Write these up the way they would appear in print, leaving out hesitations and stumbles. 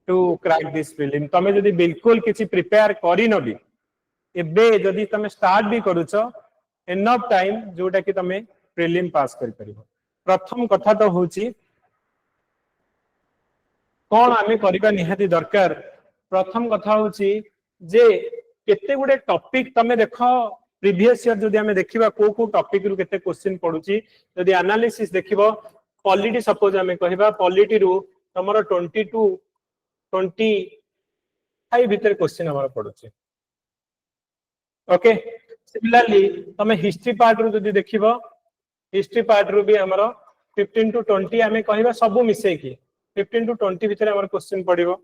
To crack this prelim तमे जदी बिल्कुल किछि प्रिपेयर करी न भी एबे जदी तमे स्टार्ट भी करूछ एनफ टाइम जोटा कि तमे प्रीलिम पास करि परिबो प्रथम कथा तो होची कोन आमे करिबा निहाती दरकार प्रथम कथा होची जे केते गुडे टॉपिक तमे देखो प्रीवियस ईयर जदी हमें देखिबा को टॉपिक रु केते क्वेश्चन पडुची जदी एनालिसिस देखिबो पॉलिटी सपोज हमें कहिबा पॉलिटी रु तमरो 20 टू 25 भीतर क्वेश्चन हमर पडुची ओके सिमिलरली तमे हिस्ट्री पार्ट रु जदी देखिबो हिस्ट्री पार्ट रु भी हमरो 15 टू 20 हमें कहिबा सब मिसे की 15 टू 20 भीतर हमर क्वेश्चन पडिबो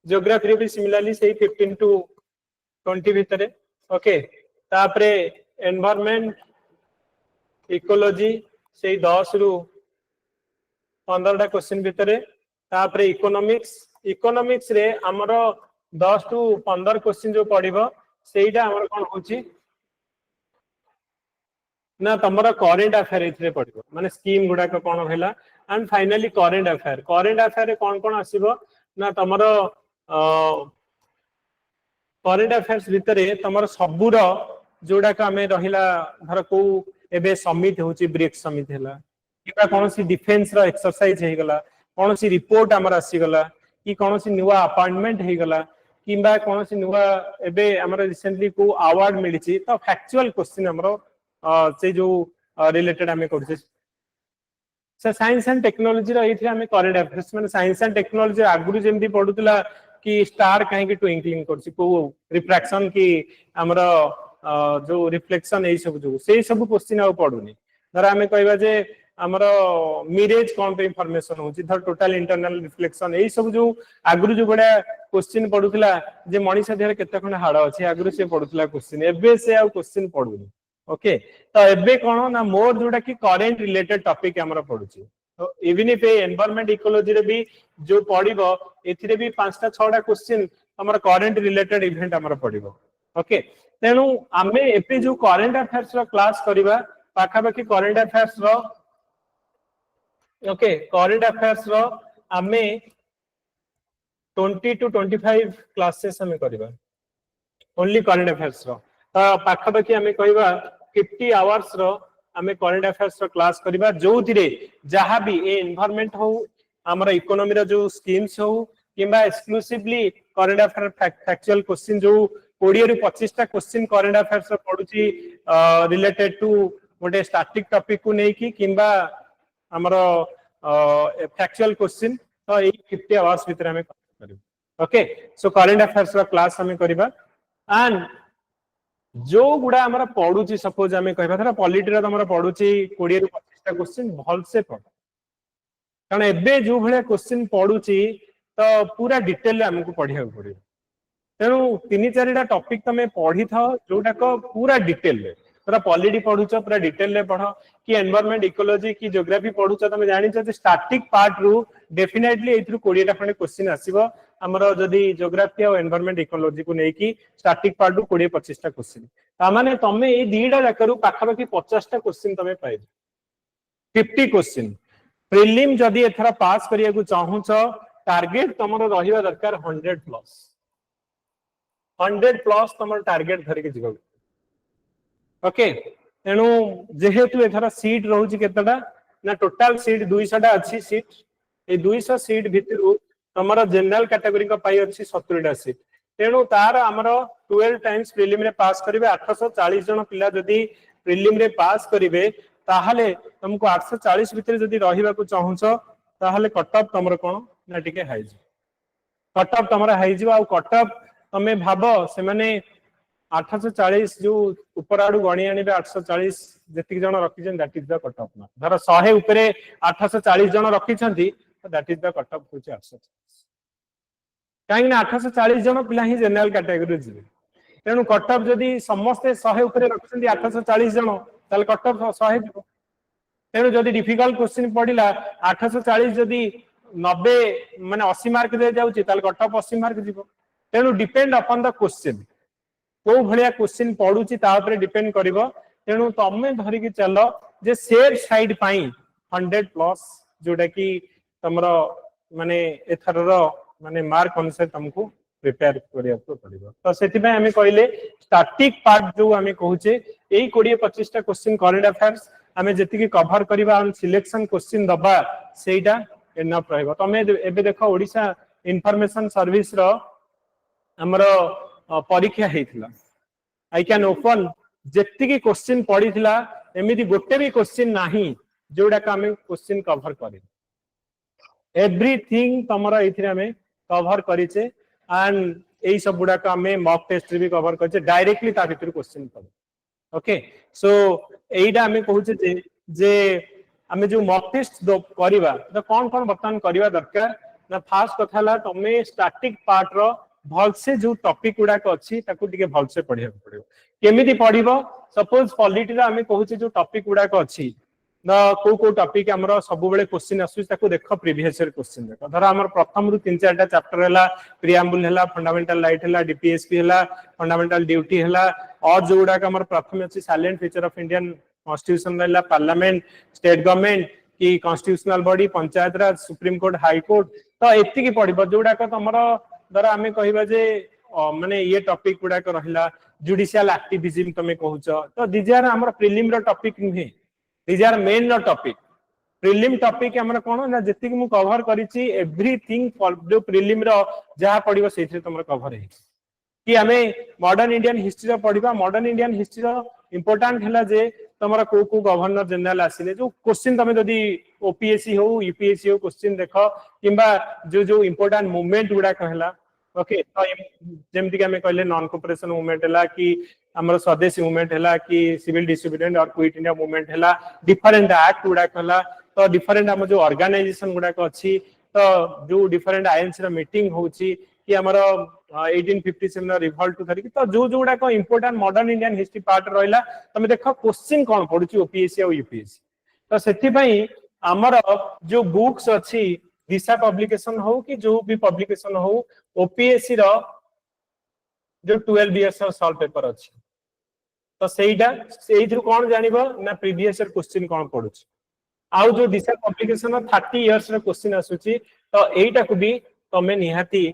जियोग्राफी भी सिमिलरली से 15 टू 20 भीतर ओके तापरे एनवायरनमेंट इकोलॉजी से 10 रु 15 टा क्वेश्चन भीतर तापरे इकोनॉमिक्स रे हमरो 10 टू 15 क्वेश्चन जो पडिबो सेटा हमर कोन होची ना तमरा करेंट अफेयर इथरे पडिबो माने स्कीम गुडा को कोन हैला एंड फाइनली करेंट अफेयर रे कोन आसीबो ना तमरो करेंट अफेयर्स भितरे तमरो सबुर जोडा का हमें रहिला धर को एबे समिट होची ब्रिक्स समिट हैला किबा कोनसी डिफेंस रो एक्सरसाइज हे गला कोनसी रिपोर्ट हमर आसी गला कि कोनसी नुवा अपॉइंटमेंट हे गला किबा कोनसी नुवा एबे हमर रिसेंटली को अवार्ड मिलिची तो फैक्चुअल क्वेश्चन हमरो से जो रिलेटेड हमें करछे साइंस एंड टेक्नोलॉजी रो एथि हमें करेंट अफेयर्स माने साइंस एंड टेक्नोलॉजी आगुरु जेमती पडुतला कि स्टार काहे कि ट्विंकलिंग करछि को रिफ्रैक्शन की हमरा जो रिफ्लेक्शन ए सब क्वेश्चन आ पडुनी धर हमें कहबा जे हमरा मिरेज कोन पे इंफॉर्मेशन होछि धर टोटल इंटरनल रिफ्लेक्शन ए सब जो आगुरु जो बडा क्वेश्चन पडुतला जे मनीष देहर केते खने हाड अछि आगुरु से पडुतला क्वेश्चन एबे से आ क्वेश्चन पडुनी ओके तो एबे कोन ना मोर जोटा कि करेंट रिलेटेड टॉपिक हमरा पडुछि तो इवन इफ एनवायरनमेंट इकोलॉजी रे भी जो पडिबो एथिरे भी 5टा 6टा क्वेश्चन हमरा करेंट रिलेटेड इवेंट हमरा पडिबो ओके तेनु आमे एपे जो करेंट अफेयर्स रो क्लास करिबा पाखा बाकी करेंट अफेयर्स रो ओके करेंट अफेयर्स रो आमे 20 टू 25 क्लासेस हमें करिबा ओनली करेंट अफेयर्स रो पाखा बाकी हमें कहबा 50 आवर्स रो हमें करेंट अफेयर्स रो क्लास करिबा जोथिरे जहां भी ए एनवायरनमेंट हो हमरा इकोनॉमी रो जो स्कीम्स हो किबा exclusively current affair factual question जो 20 रु 25 टा क्वेश्चन करेंट अफेयर्स रो पडुची रिलेटेड टू गोटे स्टैटिक टॉपिक को नै कि किबा हमरा फैक्चुअल क्वेश्चन तो ए 50 आवर्स भीतर हमें करिबा ओके सो करेंट अफेयर्स रो क्लास हमें करिबा एंड जो गुडा हमरा पडुची सपोज हमें कहबा थरा पॉलिटी रो हमरा पडुची 20 रु 25 टा क्वेश्चन भल से पढ कारण एबे जो भले क्वेश्चन पडुची तो पूरा डिटेल रे हमको पढिया पड़ियो तेनु 3-4टा टॉपिक तमे पढी था जोटा को पूरा डिटेल रे तोरा पॉलिटी पढुछ पूरा डिटेल रे पढ कि एनवायरनमेंट इकोलॉजी की ज्योग्राफी पढुछ तमे जानि छ स्टैटिक पार्ट रु डेफिनेटली एथरु 20टा खंडे क्वेश्चन आसीबो हमरो जदी ज्योग्राफी और एनवायरनमेंट इकोलॉजी को नै कि स्टैटिक पार्ट रु 20-25 टा क्वेश्चन ता माने तमे ए दीडा जाकरू पाखा बाकी 50 टा क्वेश्चन तमे पाइ 50 क्वेश्चन प्रीलिम जदी एथरा पास करिया को चाहू छ टारगेट तमरो रहिबा दरकार 100 प्लस तमरो टारगेट धरि के जिगो ओके तेनु जेहेतु एथरा सीट रहउची केतडा ना टोटल सीट 200 टा अछि सीट ए 200 सीट भितरु तमरो जनरल कैटेगरी का पाई अछि 70 टा सीट तेनु तार हमरो 12 टाइम्स प्रीलिम रे पास करिवे 840 जन पिला जदी प्रीलिम रे पास करिवे ताहले तुमको 840 भितर जदी रहिबा को चाहू छ ताहले कट ऑफ तमरो कोन ना टिके हाई कट ऑफ तमरो हाई जिवा आ कट ऑफ तमे भाबो से माने 840 जो ऊपर आडू गणी आनिबे 840 जति जन रखि जन that is the cut off ना धर 100 ऊपरे 840 जन रखि छंती that is the cut off होची 840 काहे ना 840 जन पिला ही जनरल कैटेगरी जिवे तेनु कट ऑफ जदी समस्त 100 ऊपरे रखछंती 840 जन ताल कट ऑफ 100 जिवो तेनु जदी डिफिकल्ट क्वेश्चन पडिला 840 जदी 90 माने 80 मार्क दे जाउची ताल कट ऑफ 80 मार्क जिवो तेनु डिपेंड अपॉन द क्वेश्चन को भलिया क्वेश्चन पडुची ता ऊपर डिपेंड करिवो तेनु तमे धरि के चलो जे सेफ साइड पाई 100 प्लस जोटा कि तमरो माने एथर माने मार्क अनुसार तुमको प्रिपेयर करिया को पड़िबो तो सेति में हमें कहले स्टैटिक पार्ट जो हमें कहूचे एई 20-25 टा क्वेश्चन करंट अफेयर्स हमें जति की कवर करिबा और सिलेक्शन क्वेश्चन दबा सेटा एनफ रहबो तमे एबे देखो ओडिसा इंफॉर्मेशन सर्विस रो हमरो परीक्षा हेतिला आई कैन ओपन जति की क्वेश्चन पड़ीथिला एमिति गोटे भी क्वेश्चन नाही जोडा का हमें क्वेश्चन कवर करि एवरीथिंग तमरा इथिरे हमें कवर करिचे एंड एई सब गुडा का हमें मॉक टेस्ट भी कवर करिचे डायरेक्टली ता भीतर क्वेश्चन पड़े ओके सो एइडा हमें कहूचे जे हमें जो मॉक टेस्ट करबा तो कोन कोन बर्तन करबा दरकार ना फास्ट कथाला तमे स्टैटिक पार्ट रो भल से जो टॉपिक गुडा को अछि ताकू टिके भल से पढिया पड़िबो केमिति पढिबो सपोज पॉलिटी रा हमें कहूचे जो टॉपिक गुडा को अछि ना को टॉपिक हमरो सब बेले क्वेश्चन आसु ताकू देखो प्रीवियस ईयर क्वेश्चन देखो धर हमर प्रथम रु 3-4 टा चैप्टर हला प्रीएम्बल हला फंडामेंटल राइट हला डीपीएसपी हला फंडामेंटल ड्यूटी हला और जो गुडा का हमर प्रथम अछि silent feature of Indian constitution हला पार्लियामेंट स्टेट गवर्नमेंट की कॉन्स्टिट्यूशनल बॉडी पंचायत राज सुप्रीम कोर्ट हाई कोर्ट तो एति की पढिबो जोडा का हमरो धर हमें कहिबा जे माने ये टॉपिक गुडा को रहिला जुडिशियल एक्टिविज्म तमे कहूछ तो दिज आर हमर प्रीलिम रो टॉपिक नुहे दिज आर मेन रो टॉपिक प्रीलिम टॉपिक हमर कोन ना जति कि मु कवर करिछि एवरीथिंग जो प्रीलिम रो जहा पडिबो सेथि तमर कवर हे कि हमें मॉडर्न इंडियन हिस्ट्री रो पडिबा मॉडर्न इंडियन हिस्ट्री रो इंपोर्टेंट हला जे तमरा को गवर्नर जनरल आसिले जो क्वेश्चन तमे जदी ओपीएससी हो यूपीएससी हो क्वेश्चन देखो किबा जो इंपोर्टेंट मूवमेंट गुडा कहला ओके तो जेमति कि हमें कहले नॉन कोऑपरेशन मूवमेंट हला कि हमर स्वदेशी मूवमेंट हला कि सिविल डिसोबीडिएंट और क्विट इंडिया मूवमेंट हला डिफरेंट एक्ट गुडा कहला तो डिफरेंट हम जो ऑर्गेनाइजेशन गुडा को अछि तो जो डिफरेंट आईएनसी रो मीटिंग होछि कि हमर 1857 रिवोल्ट धरि तो जो गुडा को important modern Indian history part रहला तमे देखो क्वेश्चन कोन पडुछि ओपीएससी और यूपीएससी तो सेति पई हमर जो बुक्स अछि दिशा पब्लिकेशन हो कि जो भी पब्लिकेशन हो ओपीएससी रो जो 12 इयर्स सॉल्व पेपर अछि तो सेइडा सेइथु कोन जानिबो ना प्रीवियस ईयर क्वेश्चन कोन पडुछि आउ जो दिशा पब्लिकेशन 30 इयर्स रो क्वेश्चन आसुछि तो एइटा को भी तमे निहाती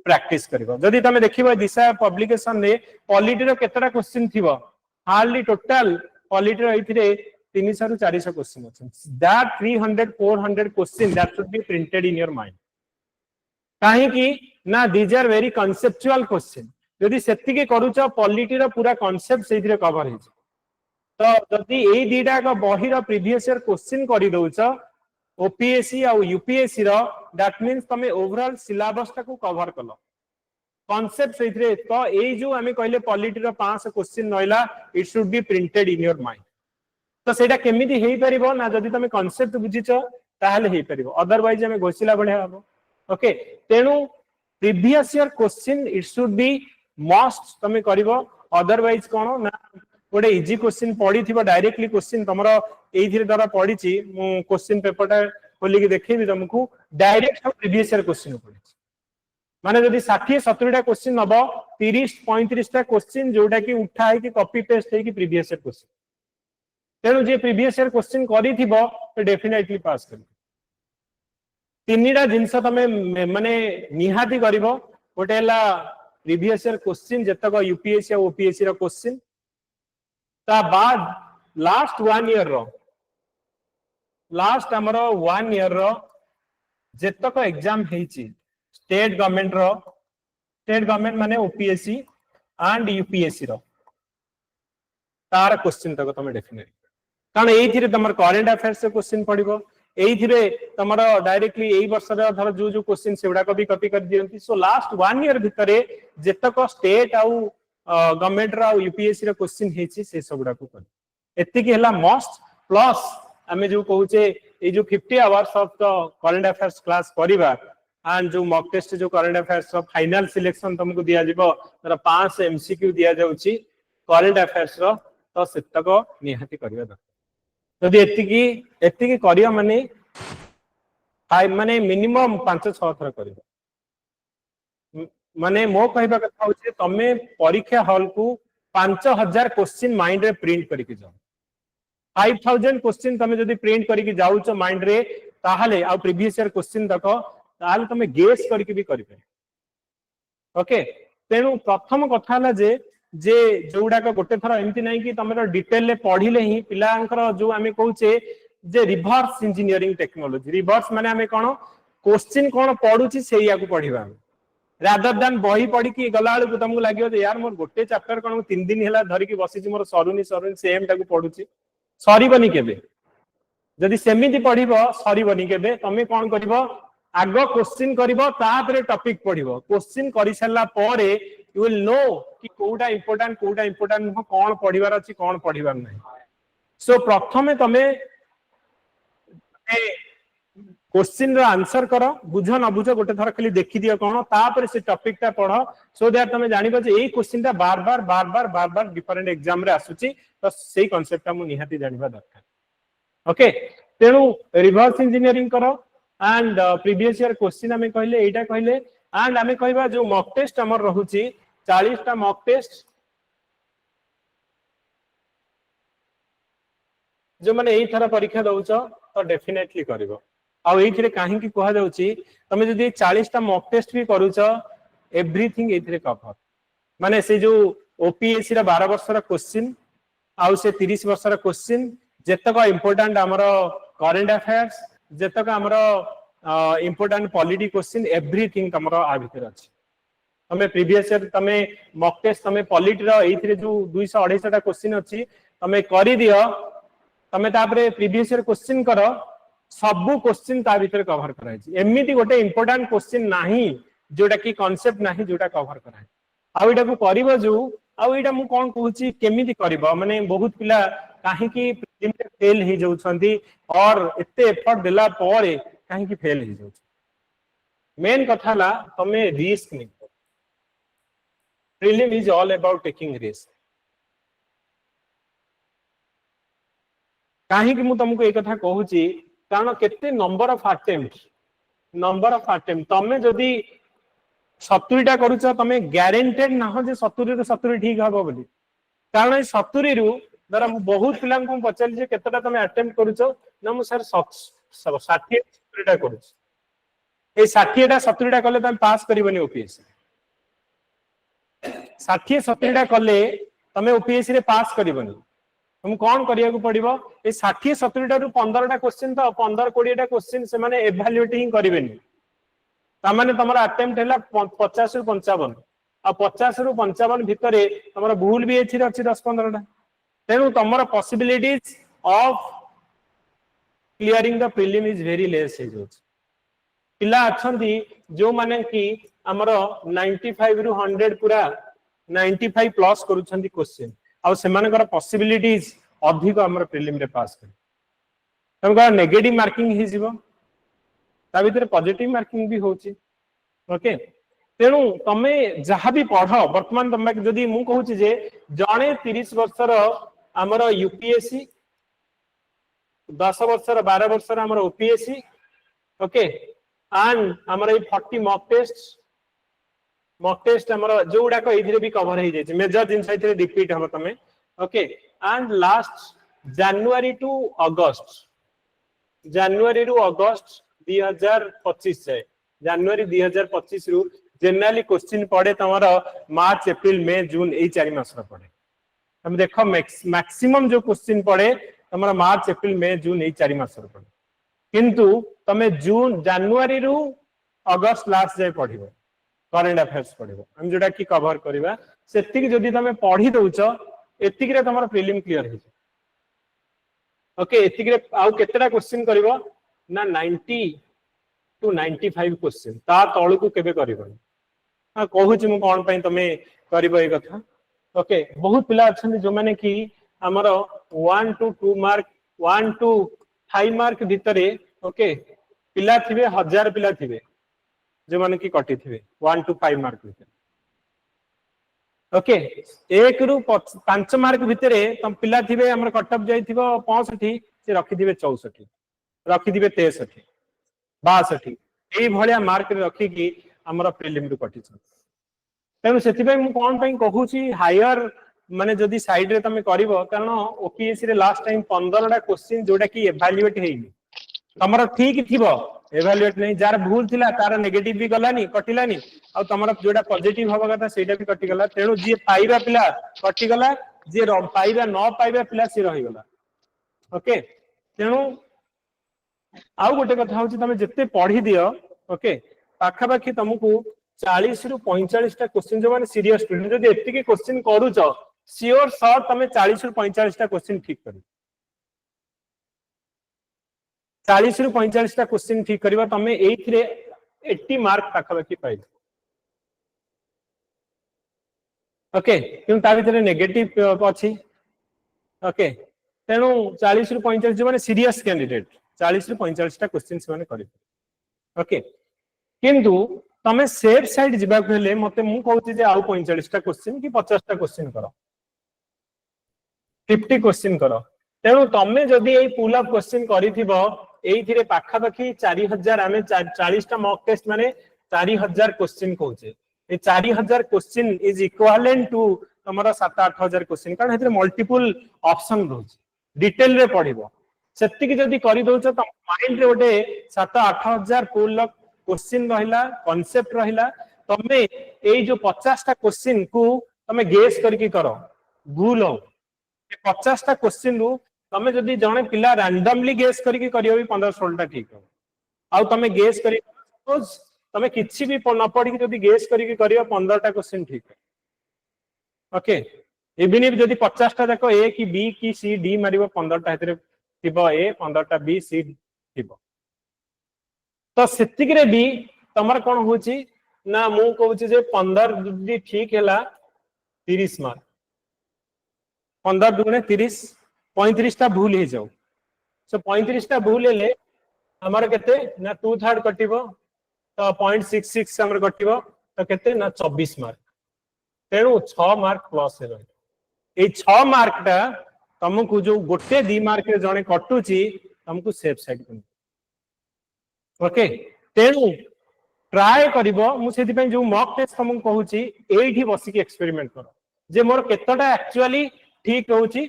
प्रैक्टिस करिवो जदी तमे देखिबो दिशा पब्लिकेशन रे पॉलिटी रो केतरा क्वेश्चन थिबो हार्डली टोटल पॉलिटी रो इथिरे 300 रु 400 क्वेश्चन अछि that 300-400 question that should be printed in your mind काहे कि ना these are very conceptual question जदी सेति के करूछ पॉलिटी रो पूरा कांसेप्ट सेथिरे कवर हे तो जदी एई दीटा का बही रो प्रीवियस ईयर क्वेश्चन करि दउछ ओपीएससी और यूपीएससी रो दैट मींस तमे ओवरऑल सिलेबस ता को कवर कलो कांसेप्ट सेथिरे तो एई जो हमें कहले पॉलिटी रो 500 क्वेश्चन नइला it should be printed in your mind तो सेटा केमिति हेई परिबो ना जदी तमे कांसेप्ट बुझिछ ताहाले हेई परिबो अदरवाइज हमें घोषिला बढिया हबो ओके तेनु previous year question it should be must तमे करिवो अदरवाइज कोन ना गोटे इजी क्वेश्चन पढ़ी थी डायरेक्टली क्वेश्चन तुमरो एइथिरे द्वारा पढ़ी छी मु क्वेश्चन पेपर खोली के देखैबी तुमको डायरेक्ट प्रीवियस ईयर क्वेश्चन पढ़ी माने जदी 60-70 टा क्वेश्चन नबो 30-35 टा क्वेश्चन जोटा कि उठा है कि कॉपी पेस्ट है कि प्रीवियस ईयर क्वेश्चन तेनु जे प्रीवियस ईयर क्वेश्चन करी थिबो तो डेफिनेटली पास कर तीनटा जिंस तमे माने निहाती करिवो गोटे हला प्रीवियस ईयर क्वेश्चन जतक यूपीएससी और ओपीएससी रो क्वेश्चन ता बाद लास्ट 1 ईयर रो लास्ट हमरो 1 ईयर रो जतक एग्जाम हेची स्टेट गवर्नमेंट माने ओपीएससी एंड यूपीएससी रो तार क्वेश्चन तक तमे डेफिनेटली कारण एइथिरे तमर करंट अफेयर्स से क्वेश्चन पडिबो एइथिरे तमरो डायरेक्टली एई वर्ष रे धर जो क्वेश्चन सेउडा को भी कॉपी कर दियंती सो लास्ट 1 ईयर भितरे जतक स्टेट आउ गवर्नमेंट रा यूपीएससी रा क्वेश्चन हेची से सबडा को कर एति की हला मस्ट प्लस हमें जो कहूचे ए जो 50 hours of the current affairs class करिबा एंड जो मॉक टेस्ट जो करंट अफेयर्स रो फाइनल सिलेक्शन तुमको दिया जिवो तर 5 एमसीक्यू दिया जाउची करंट अफेयर्स रो तो सेतक निहाती करिबा द जदी एति की करियो माने माने मिनिमम 5-6 थर करिबा माने मो कहबा कथा होचे तमे परीक्षा हॉल को 5000 क्वेश्चन माइंड रे प्रिंट करके जाओ 5000 क्वेश्चन तमे जदी प्रिंट करके जाउचो माइंड रे ताहाले आ प्रीवियस ईयर क्वेश्चन देखो ताले तमे गेस करके भी करि पे ओके तेनु प्रथम कथा हला जे जोउडा को गोटे थरा एमती नाही कि तमरो डिटेल ले पढिले ही पिलांकर जो आमे कहूचे जे रिवर्स इंजीनियरिंग टेक्नोलॉजी रिवर्स माने आमे कोन क्वेश्चन कोन पढुची सेया को पढिबा रादर देन बही पढ़ी कि गला बेलू तुमको लगे यार मोर गोटे चैप्टर कौन 3 दिन है धरिकी बसी मोर सरुनी सरुनी सेम टाक पढ़ुची सरबनी केबे जदि सेमिति पढ़िबो सरबनी केबे तमे कोन करबो आग क्वेश्चन करबो तापरे टॉपिक पढ़िबो क्वेश्चन करि सल्ला परे यू विल नो कि कोडा इंपोर्टेंट नुह कोन पढ़िबार अछि कोन पढ़िबार नै सो प्रथमे तमे क्वेश्चन रो आंसर करो बुझ न बुझ गोटे थर खाली देखि दियो कोन तापर से टॉपिक ता पढ़ो सो दैट तमे जानिबो जे एई क्वेश्चन ता बार बार डिफरेंट एग्जाम रे आसुची तो सेही कांसेप्ट ता मु निहाती जानिबा दरकार ओके तेनु रिवर्स इंजीनियरिंग करो एंड प्रीवियस ईयर क्वेश्चन हमें कहले एटा कहले एंड हमें कहबा जो मॉक टेस्ट हमर रहुची 40 टा मॉक टेस्ट जो माने एई थरा परीक्षा दउचो तो डेफिनेटली करबो आ एइथिरे काहे कि कहा जाउची तमे जदी 40 टा मॉक टेस्ट भी करूचो एवरीथिंग एइथिरे कवर माने से जो ओपीएससी रा 12 वर्ष रा क्वेश्चन आ से 30 वर्ष रा क्वेश्चन जेतक इंपोर्टेंट हमरो करंट अफेयर्स जेतक हमरो इंपोर्टेंट पॉलिटी क्वेश्चन एवरीथिंग हमरो आ भीतर अछि तमे प्रीवियस ईयर तमे मॉक टेस्ट तमे पॉलिटी रा एइथिरे जो 200 250 टा क्वेश्चन अछि तमे करि दियो तमे तापरे प्रीवियस ईयर क्वेश्चन करो सबु क्वेश्चन ता भीतर कवर कराय छी एमिति गोटे इंपोर्टेंट क्वेश्चन नाही जोटा की कांसेप्ट नाही जोटा कवर कराय आ एटा को करबो जो आ एटा मु कोन कहूची केमिति करबो माने बहुत पिला काहे की प्रीलिम रे फेल हे जाउछंती और एते एफर्ट देला परे काहे की फेल हे जाउछ मेन कथा ला तमे रिस्क नै prelim is all about taking risk काहे की मु तुमको एक कथा कहूची कारण केते नंबर ऑफ अटेम्प्ट तमे जदी 70 टा करूछ तमे ग्यारंटेड ना हो जे 70 रो 70 ठीक हबो बोली कारण 70 रु दरा बहुत पिलां को पचल जे केतेटा तमे अटेम्प्ट करूछ ना मु सर 60 70 टा करूछ ए 60 टा 70 टा कले तमे पास करबनी ओपीएससी 60 70 टा कले तमे ओपीएससी रे पास करबनी तुम कौन करिया को पड़िबो ए 60 70 टा रु 15 टा क्वेश्चन तो 15 20 टा क्वेश्चन से माने इवैल्यूएट ही करिवेनी ता माने तमरा अटेम्प्ट हैला 50 रु 55 आ 50 रु 55 भितरे तमरा भूल भी एछि 10 15 टा तेनु तमरा possibilities of clearing the prelim is very less हे जोच पिला अछंती जो माने की हमरो 95 रु 100 पूरा 95 प्लस करूछंती क्वेश्चन आ सेमानकर पॉसिबिलिटीज अधिक हमर प्रीलिम रे पास कर तमका नेगेटिव मार्किंग हि जीवो ता भीतर पॉजिटिव मार्किंग भी होची ओके तेनु तमे जहा भी पढो वर्तमान तमे जदी मु कहूची जे जणे 30 वर्षर हमर यूपीएससी 10 वर्षर 12 वर्षर हमर ओपीएससी ओके एंड हमर 40 मॉक टेस्ट हमर जोडा को इधरे भी कवर हे जाय मेजर दिन साइते रिपीट हम तमे okay and last January to August 2025 जाए जनवरी 2025 रु जनरली क्वेश्चन पड़े तमरो मार्च अप्रैल मई जून ए 4 मास रा पड़े हम देखो मैक्सिमम जो क्वेश्चन पड़े तमरो मार्च अप्रैल मई जून ए 4 मास रा पड़े किंतु तमे जून जनवरी रु अगस्त लास्ट जाए पढ़िबो करंट अफेयर्स पढ़िबो हम जोडा की कवर करबा सेतिक जदी तमे पढ़ी दउचो एतिक रे तमरो प्रीलिम क्लियर हे ओके एतिक रे आउ केतेटा क्वेश्चन करबो ना 90 टू 95 क्वेश्चन ता तळु को केबे करबो हां कहूची मु कोन पई तमे करबो ए कथा ओके बहुत पिला अछन जो माने की हमरो 1 टू 2 मार्क 1 टू 5 मार्क भितरे ओके पिला थिबे 1000 पिला थिबे जो माने की कटि थिबे 1 टू 5 मार्क भितरे ओके 1 रु 5 मार्क भितरे तम पिला थिबे हमर कटअप जाई थिबो 65 से रखि दिबे 64 रखि दिबे 63 62 एई भलिया मार्क रे रखि की हमर प्रीलिम रु कटि छ तेनु सेति पई मु कोन पई कहूची हायर माने जदी साइड रे तमे करबो कारण ओपीएससी रे लास्ट टाइम 15 टा क्वेश्चन जोडा की इवैल्यूएट हेइनी हमर ठीक थिबो एभालुएट नहीं जार भूल थिला तार नेगेटिव भी गलानी कटिलानी आ तमरा जोडा पॉजिटिव हवा कथा सेटा भी कटि गला तेनु जे पाइबा पिला कटि गला जे पाइबा न पाइबा पिला से रहि गला ओके तेनु आउ गोटे कथा होची तमे जत्ते पढी दियो ओके पाखा पाखी तुमको 40 रु 45 टा क्वेश्चन जो माने सीरियस स्टूडेंट जदि एत्ति के क्वेश्चन करूछ श्योर सर तमे 40 रु 45 टा क्वेश्चन ठीक करी 40 रु 45 टा क्वेश्चन ठीक करबा तमे एथिरे 80 मार्क पाखा पाखी पाइबो ओके क्यों ता भीतर नेगेटिव अछि ओके तेनु 40 रु 45 जो माने सीरियस कैंडिडेट 40 रु 45 टा क्वेश्चन से माने करि ओके किंतु तमे सेफ साइड जिबा कहले मते मु कहूची जे आउ 45 टा क्वेश्चन कि 50 टा क्वेश्चन करो 50 क्वेश्चन करो तेनु तमे जदी एई पुल अप क्वेश्चन करिथिबो एइथिरे पाखा पाखी 4000 आमे 40 टा मॉक टेस्ट माने 4000 क्वेश्चन कहूचे ए 4000 क्वेश्चन इज इक्विवेलेंट टू तमरा 7-8000 क्वेश्चन कारण हेतरे मल्टीपल ऑप्शन रहउची डिटेल रे पढिबो सेति कि जदी करि दोछ त माइंड रे ओटे 7-8000 पुल अप क्वेश्चन रहिला कांसेप्ट रहिला तमे एई जो 50 टा क्वेश्चन को तमे गेस करके करो भूल हो 50 टा क्वेश्चन रु तमे जदी जणे पिला रैंडमली गेस करके करियो भी 15-16 टा ठीक हो आउ तमे गेस करी सपोज तमे किछि भी न पढी जदी गेस करके करियो 15 टा क्वेश्चन ठीक है ओके इवन इफ जदी 50 टा जाको ए की बी की सी डी मारिबो 15 टा हेतरे थिबो ए 15 टा बी सी थिबो तो सेतिक रे भी तमर कोन होची ना मु कहूची जे 15 जदी ठीक हैला 30 मार्क 15 दुने 30 35 टा भूल हे जाऊ सो 35 टा भूल हेले हमर केते ना 2/3 कटिबो तो 0.66 हमर कटिबो तो केते ना 24 मार्क तेनु 6 मार्क प्लस हे रही ए 6 मार्क टा तुमको जो गोटे 2 मार्क रे जणे कटुची तुमको सेफ साइड कर ओके तेनु ट्राई करिवो मु सेति पय जो मॉक टेस्ट तुमको कहूची एठी बसी के एक्सपेरिमेंट करो जे मोर केतटा एक्चुअली ठीक होची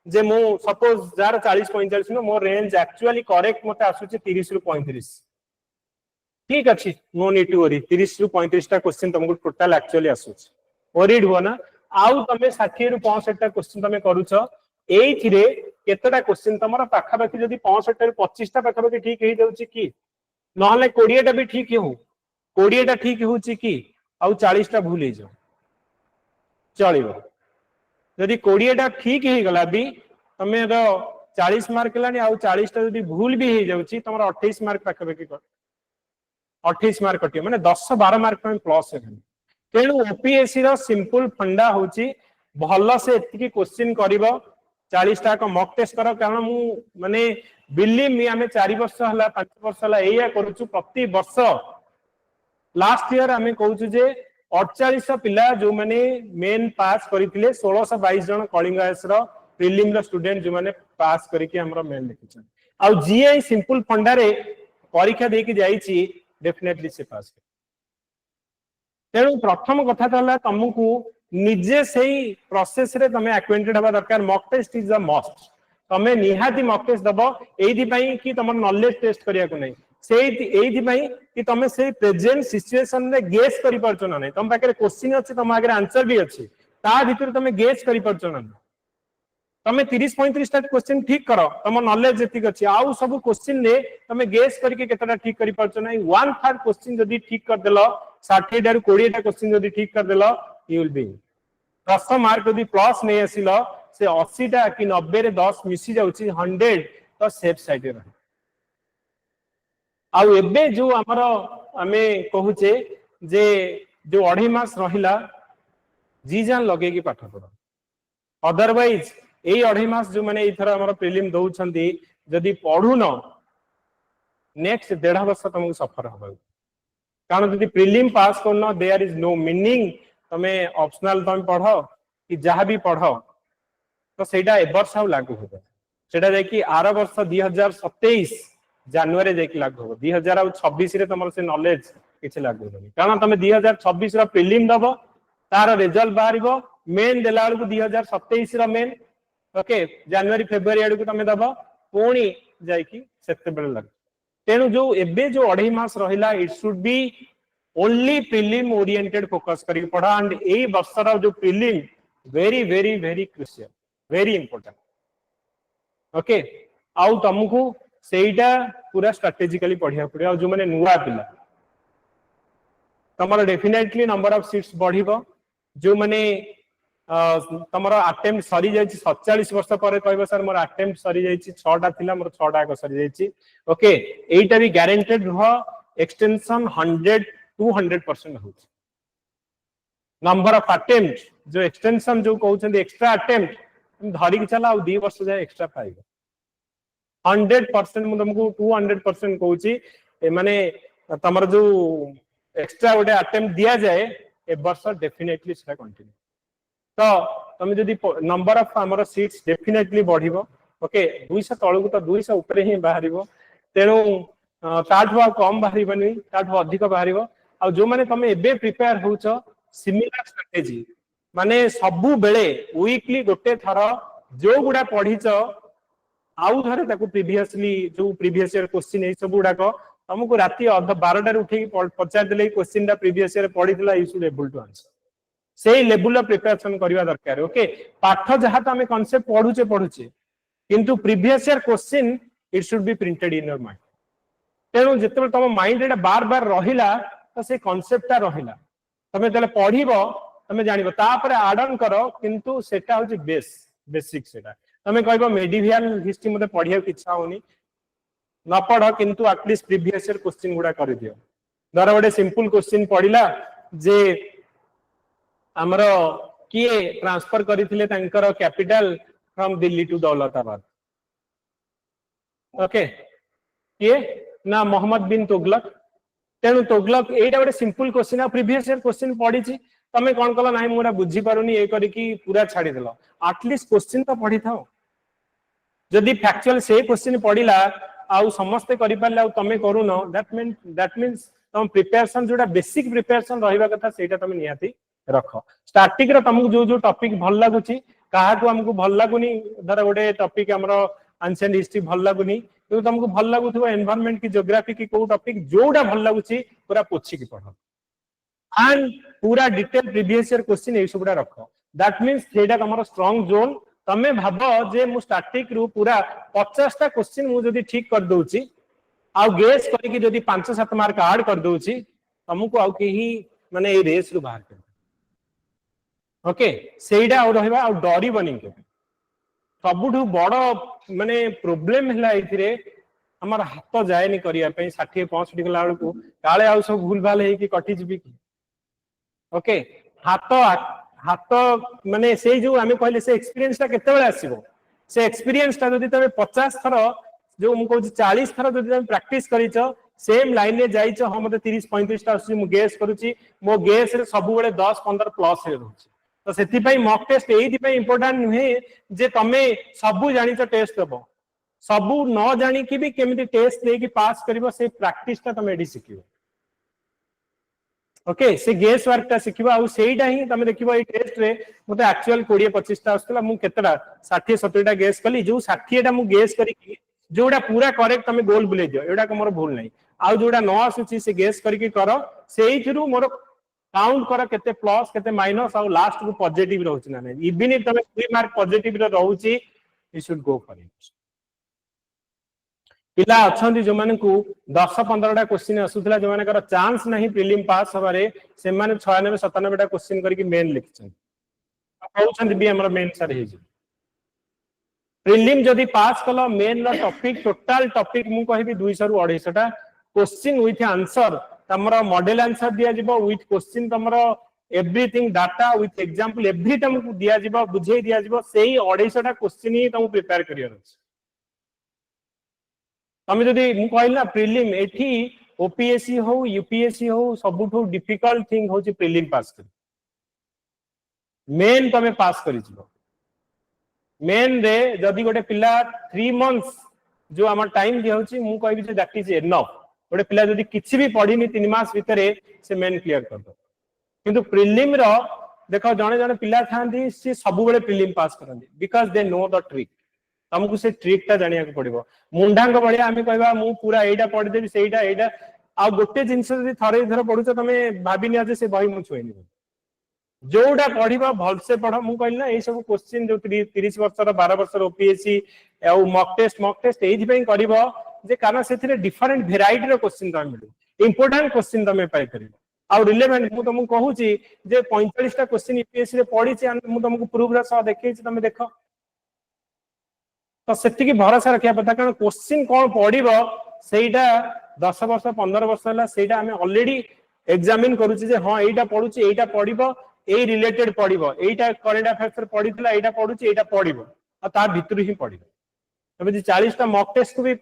जे मु सपोज जार 40-45 नो मोर रेंज एक्चुअली करेक्ट मते आसुची 30 रु 35 ठीक अछि नो नीड टू वरी 30 रु 35 टा क्वेश्चन तुमको टोटल एक्चुअली आसुची वरीड हो ना आउ तमे 60 रु 65 टा क्वेश्चन तमे करूछ एथिरे केतटा क्वेश्चन तमरा पाखा पाखी जदी 65 रु 25 टा पाखा पाखी ठीक हे जाउची की नहले 20 टा भी ठीक हो 20 टा ठीक होची की आउ 40 टा भूल हे जाउ चलिबो जदी 20 टा ठीक हे गला भी तमे 40 मार्क लानी आउ 40 टा जदी भूल भी हे जाउची तमरा 28 मार्क पाखा पाखी 28 मार्क कटियो माने 10-12 मार्क में प्लस हे तेणु ओपीएससी रो सिंपल फंडा होची भलो से एतिकी क्वेश्चन करिवो 40 टा को मॉक टेस्ट करो कारण मु माने बिलीव मी हमें 4 वर्ष हला 5 वर्ष हला एया करूछु प्रति वर्ष लास्ट ईयर हमें कहूछु जे 48 पिला जो माने मेन पास करिथिले 1622 जन कलिंगास रो प्रीलिम रो स्टूडेंट जो माने पास करिके हमरो मेन लिखिछन आ जीआई सिंपल फंडा रे परीक्षा देकी जाईची डेफिनेटली से पास तेणु प्रथम कथा तला तुमको निजे सेही प्रोसेस रे तमे एक्वेंटेड हबा दरकार mock test is the must तमे निहाती मॉक टेस्ट दबो एथि पई कि तमर नॉलेज टेस्ट करिया को नै सेही एथि पई कि तमे से प्रेजेंट सिचुएशन रे गेस करि परछो ना नै तम पाके क्वेश्चन अछि तम आगे आंसर भी अछि ता भीतर तमे गेस करि परछो ना तमे 30-35 टा क्वेश्चन ठीक करो तम नॉलेज जति अछि आउ सब क्वेश्चन रे तमे गेस करके केतटा ठीक करि परछो नै 1/3 क्वेश्चन जदी ठीक कर देलो 60 टा 20 टा क्वेश्चन जदी ठीक कर देलो यू विल बी 10 मार्क जदी प्लस नै आसिलो से 80 टा कि 90 रे 10 मिसी जाउची 100 तो सेफ साइड रे रही आउ एबे जो हमर हमें कहूचे जे जो 2.5 मास रहिला जी जान लगे की पाठ पढो अदरवाइज एई 2.5 मास जो माने इथरा हमर प्रीलिम दउछंती जदी पढु न नेक्स्ट 1.5 वर्ष तुमको सफर होबा कारण जदी प्रीलिम पास करना देयर इज नो मीनिंग तमे ऑप्शनल तमे पढो कि जहां भी पढो तो सेटा ए वर्ष आउ लागू होबा सेटा जाय कि आर वर्ष 2027 जनवरी जाय कि लागू होबा 2026 रे तमर से नॉलेज किछ लागू होबा कारण तमे 2026 रा प्रीलिम दबो तार रिजल्ट बाहरिबो मेन देला को 2027 रा मेन ओके जनवरी फेब्रुआरी आडू तमे दबो पुणी जाय कि सेते बेले लाग तेणु जो एबे जो 2.5 मास रहिला it should B only prelim oriented focus करी पढ़ा एंड ए वर्षर जो prelim very very very crucial very important okay आउ तुमको सेटा पूरा स्ट्रेटेजिकली पढ़िया पड़ियो जो माने नुवा पिला तमरा डेफिनेटली नंबर ऑफ सीट्स बढ़िबो जो माने तमरा अटेम्प्ट सरी जाय 47 वर्ष पर कहबो सर मोर अटेम्प्ट सरी जाय 6टा थिला मोर 6टा को सरी जाय ओके एटा भी गारंटेड रह एक्सटेंशन 100 200% हो नंबर ऑफ अटेम्प्ट जो एक्सटेंशन जो कहउछन एक्स्ट्रा अटेम्प्ट धरी के चला 2 वर्ष जाय एक्स्ट्रा पाइबो 100% मु तुमको 200% कहउची माने तमर जो एक्स्ट्रा गोटे अटेम्प्ट दिया जाए ए वर्ष डेफिनेटली सेटा कंटिन्यू तो तुम जदि नंबर ऑफ हमर सीट्स डेफिनेटली बढ़िबो ओके 200 तळकु तो 200 ऊपर ही बाहरिबो तेनु ताठवा कम बाहरिबनी ताठवा अधिक बाहरिबो आ जो माने तुम एबे प्रिपेयर होउछो सिमिलर स्ट्रेटजी माने सबु बेले वीकली गोटे थर जो गुडा पढिछो आउ धरे ताकू प्रीवियसली जो प्रीवियस ईयर क्वेश्चन ए सब गुडा को तुमको राती 12 उठे पचार देले क्वेश्चन दा प्रीवियस ईयर पढितला you should able to answer से लेवल ऑफ प्रिपरेशन करबा दरकार ओके पाठ जहा तो हमें कांसेप्ट पढुचे किंतु previous year question it should be printed in your mind तेणु जिते तुम माइंड एटा बार बार रहिला तो से कांसेप्टटा रहिला तमे तले पढिबो तमे जानिबो तापर ऐड ऑन करो किंतु सेटा होची बेसिक सेटा तमे कहबो मेडिवियल हिस्ट्री मते पढिया इच्छा होनी न पढ़ किंतु एटलीस्ट प्रीवियस ईयर क्वेश्चन गुडा कर दियो धर गोटे सिंपल क्वेश्चन पढ़िला जे हमरो किए ट्रांसफर करिथिले तांकर capital from Delhi to Daulatabad okay किए ना मोहम्मद बिन तुगलक तेनु तुगलक एटा गोटे सिंपल क्वेश्चन आ प्रीवियस ईयर क्वेश्चन पढ़ी छी तमे कोन कला नाही मोरा बुझी पारुनी ए करी की पूरा छाडी देलो एटलीस्ट क्वेश्चन तो पढ़ी थाओ जदी फैक्चुअल से क्वेश्चन पढ़िला आउ समस्त करि पाले आउ तमे करूनो दैट मींस तुम प्रिपरेशन जोटा बेसिक प्रिपरेशन रहिबा कथा सेटा तमे नियाती रख स्टार्टिंग रे तुमको जो जो टॉपिक भल लागुची काहा को हमको भल लागुनी धर गोटे टॉपिक हमरो एंशिएंट हिस्ट्री भल लागुनी तो तुमको भल लागुथबो एनवायरनमेंट की ज्योग्राफी की को टॉपिक जोटा भल लागुची पूरा पोछि की पढो एंड पूरा डिटेल प्रीवियस ईयर क्वेश्चन ए सबडा रख दैट मींस सेटा हमरो स्ट्रांग जोन तमे भाबो जे मु स्टार्टिंग रु पूरा 50 टा क्वेश्चन मु जदी ठीक कर दोउची आ गेस करी कि जदी 5-7 मार्क ऐड कर दोउची तुमको आउ केही माने ए रेस रु बाहर कर ओके सेइडा और रहबा और डरी बनी के सबुठु बड़ माने प्रॉब्लम हला इथिरे हमर हाथ जाय नि करिया पे 60-65 गला को काले आउ सब भूल भाल हे कि कटि जिबी कि ओके हाथ माने से जो हमें कहले से एक्सपीरियंस ता केते बेले आसीबो से एक्सपीरियंस ता जदी तमे 50 थर जो हम कहू 40 थर जदी तमे प्रैक्टिस करिचो सेम लाइन में जाइचो हम मते 30-35 ता आसी मु गेस करूची मो गेस रे सब बेले 10-15 प्लस हे रहउची तो सेति पई मॉक टेस्ट एथि पई इंपोर्टेंट नुहे जे तमे सबु जानिचो टेस्ट देबो सबु न जानि कि भी केमिति टेस्ट दे कि पास करबो से प्रैक्टिस ता तमे एडी सिखिबो ओके से गेस वर्क ता सिखिबो आ सेइडा ही तमे देखिबो ए टेस्ट रे मते एक्चुअल 20-25 ता आस्तला मु केतडा 60-70 टा गेस कली जो 60 टा मु गेस करी जोडा पूरा करेक्ट तमे गोल बुले दियो एडा को मोर भूल नै आ जोडा न आसुची से गेस करी करो सेइथिरु मोर काउंट करा केते प्लस केते माइनस आ लास्ट को पॉजिटिव रहउची ना नै इवन इफ तमे 3 मार्क पॉजिटिव रे रहउची you should go for it पिला अछंती जो माने को 10-15 टा क्वेश्चन असुथला जो माने कर चांस नहीं प्रीलिम पास हबारे से माने 96-97 टा क्वेश्चन करी मेन लिखछन कहउछन भी हमर मेन सर हे प्रीलिम जदी पास कलो मेन ला टॉपिक टोटल टॉपिक मु कहबी 200 रु 250 टा क्वेश्चन विथ आंसर तमरा मॉडल आंसर दिया जिवो विथ क्वेश्चन तमरा everything data with example every time दिया जिवो बुझे दिया जिवो सेही 250 टा क्वेश्चन ही तुम प्रिपेयर करियर अछि तमे जदी मु कहला प्रीलिम एठी ओपीएससी हो यूपीएससी हो सबुठो डिफिकल्ट थिंग होची प्रीलिम पास कर मेन तमे पास करि जिवो मेन रे जदी गोटे पिला 3 मंथ्स जो हमर टाइम दिया होची मु कहबी जे दैट इज एनफ गोटे पिला जदी किछि भी पढिनी 3 मास भितरे से मेन क्लियर कर दो किंतु प्रीलिम रो देखो जने जने पिला थांदी से सब बेले प्रीलिम पास करंदी because they know the trick तुमको से ट्रिक टा जानिया को पड़िबो मुंडांग भलिया आमे कहबा मु पूरा एटा पढ़ देबी सेटा एटा आ गोटे जिंस जदी थरे थरे पढुछ तमे भाबिनिया जे से बही मु छुइनी जोटा पढ़िबा भलसे पढ़ मु कहली ना ए सब क्वेश्चन जो 30 वर्षर 12 वर्षर ओपीएससी आ मॉक टेस्ट एथि पई करबो जे कारण सेथिरे डिफरेंट वेराइटी रो क्वेश्चन तमे मिलु इंपोर्टेंट क्वेश्चन तमे पाई करिवो आ रिलेवेंट मु तुमको कहूची जे 45 टा क्वेश्चन यूपीएससी रे पढी छी मु तुमको प्रूफ रा सह देखै छी तमे देखो तो सेति भरोसा रखिया पता कारण क्वेश्चन कोन पढिबो सेटा 10 वर्ष 15 वर्ष होला सेटा हमें ऑलरेडी एग्जामिन करूची जे हां एटा पढुची एटा पढिबो ए रिलेटेड पढिबो एटा करंट अफेयर्स पढितला एटा पढुची एटा पढिबो आ ता भितरु ही पढिबो तबे जे 40 टा मॉक टेस्ट को भी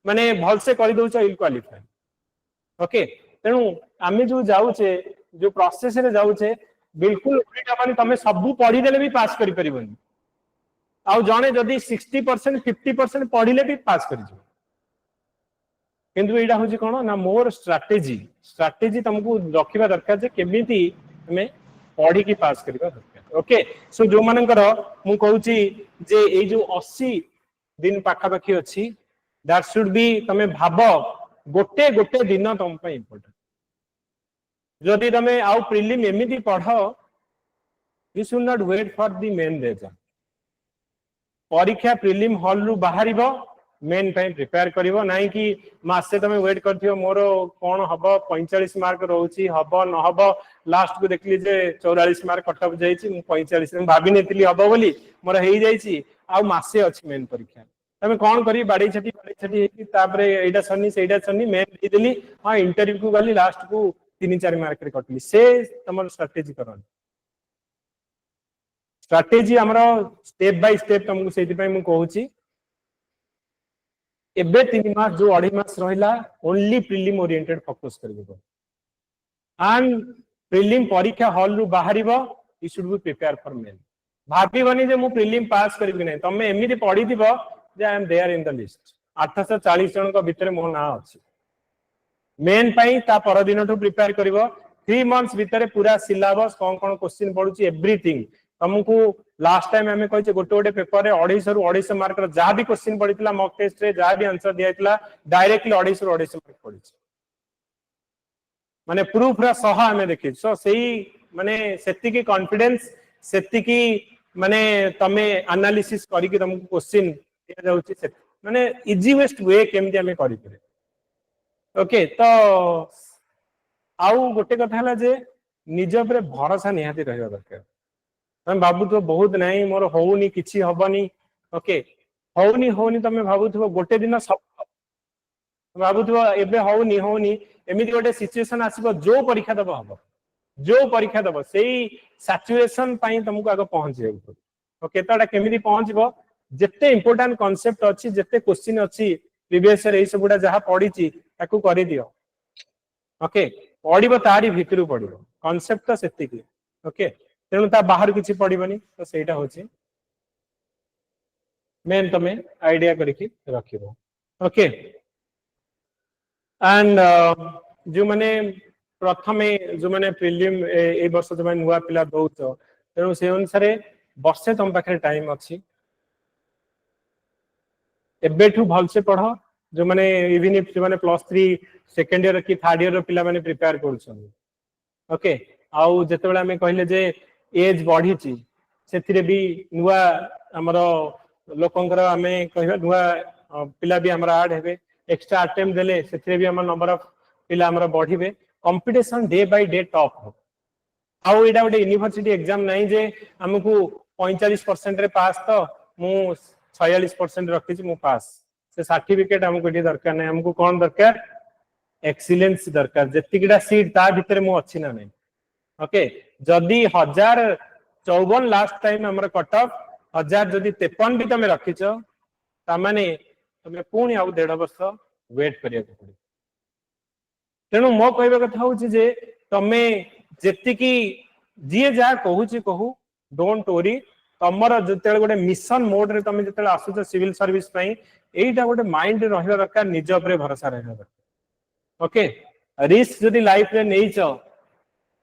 माने भल से करि दोछ इल क्वालिफाई ओके तेनु आमे जो जाउचे जो प्रोसेस रे जाउचे बिल्कुल उल्टा माने तमे सब पढि देले भी पास करि परिबोनी आ जने जदी 60% 50% पढिले भी पास करि जो किंतु एटा होची कोन ना मोर स्ट्रेटजी तुमको रखिबा दरकार जे केमिति हमें पढ़ी की पास करबा दरकार ओके सो जो मानकर मु कहूची जे ए जो 80 दिन पाखा पाखी अछि दैट शुड बी तमे भाबो गोटे गोटे दिन तुम पे इंपोर्टेंट जदि तमे आउ प्रीलिम एमिति पढो you should not wait for the main result परीक्षा प्रीलिम हॉल रु बाहरिबो मेन टाइम प्रिपेयर करिवो नाही कि मासे तमे वेट करथियो मोर कोन हबो 45 मार्क रहउची हबो न हबो लास्ट को देखली जे 44 मार्क कट ऑफ जाईची मु 45 में भाबी नेतिली हबो बोली मोर हेई जाईची आ मासे अछि मेन परीक्षा तमे कोन करी बाडी छटी हेकी तापरे एटा सन्नी सेटा सन्नी मेन दे देली हां इंटरव्यू को गली लास्ट को 3-4 मार्क रे कटली से तमर स्ट्रेटजी करन स्ट्रेटजी हमरो स्टेप बाय स्टेप तुमको सेति पय मु कहूची एबे 3 मास जो 2.5 मास रहिला ओनली प्रीलिम ओरिएंटेड फोकस करबो एंड प्रीलिम परीक्षा हॉल रु बाहरिबो you should be prepare for main भाबी बनी जे मु प्रीलिम पास करबी नै तमे एमिति पढी दिबो जे I am there in the list 840 जन को भीतर मो ना अछि मेन पई ता पर दिन तो प्रिपेयर करबो 3 मंथ्स भीतर पूरा सिलेबस कोन कोन क्वेश्चन पढुची एवरीथिंग तुमको लास्ट टाइम हमें कहिचे गोटे गोटे पेपर रे 250 रु 250 मार्क रा जा भी क्वेश्चन पडितला मॉक टेस्ट रे जा भी आंसर दियाइतला डायरेक्टली 250 रु 250 मार्क पडिछ माने प्रूफ रा सह हमें देखि सो सेही माने सेति की कॉन्फिडेंस सेति की माने तमे एनालिसिस करी कि तुमको क्वेश्चन दिया जाउची से माने इजीएस्ट वे केमति हमें करि परे ओके तो आउ गोटे कथा हला जे निज पर भरोसा निहाती रहबा दरकार हम बाबू तो बहुत नहीं मोर होउनी किछि हबनी ओके होउनी तमे भाबुथबो गोटे दिन सब भाबुथबो एबे होउनी एमिति गोटे सिचुएशन आसीबो जो परीक्षा दबो हबो जो परीक्षा दबो सेही सैचुरेशन पई तुमको आगे पहुंच जाउ ओके तडा केमिति पहुंचबो जत्ते इंपोर्टेंट कांसेप्ट अछि जत्ते क्वेश्चन अछि प्रीवियस ईयर एई सबुडा जहा पढिछि ताकू करि दियो ओके पढिबो तारी भितरु पढिबो कांसेप्ट तो सेति की ओके तेणु ता बाहर किछि पढिबनी तो सेटा होछि मेन तमे आइडिया करके रखिबो ओके एंड जो माने प्रथमे जो माने प्रीलिम ए वर्ष जो माने नुवा पिला दउछ तेणु से अनुसार वर्षे तम पाखे टाइम अछि एबेठू भल से पढो जो माने इवन इफ जो माने +3 सेकंड ईयर की थर्ड ईयर पिला माने प्रिपेयर करछन ओके आउ जते बेला हमें कहले जे एज बढ़ी से भी नुआ हमर लोकंकर आमे कहबा नुआ पिला भी हमरा ऐड हेबे एक्स्ट्रा अटेम्प्ट देले से भी हमर नंबर ऑफ पिला हमरा बढ़िबे competition day by day top हो आउ एटा गोटे यूनिवर्सिटी एग्जाम नहीं जे हमकु 45% रे पास तो मु 46% रखिछि मु पास से सर्टिफिकेट हमकु एटी दरकार नै हमकु कोन दरकार एक्सीलेंस दरकार जेतिकिडा सीट ता भीतर मु अछि ना नै ओके जदी 1054 लास्ट टाइम हमर कट ऑफ 1000 जदी 53 भी तमे रखिछ ता माने तमे पुणी आउ 1.5 वर्ष वेट करिया पड़े तेणु मो कहबा कथा होछि जे तमे जेतिकी जीए जा कहूछि कहू डोंट वरी तमर जते गोटे मिशन मोड रे तमे जते आसुछ सिविल सर्विस पई एटा गोटे माइंड रे रहबा दरकार निज ऊपर भरोसा रहबा दरकार ओके रिस्क जदी लाइफ रे नेइछ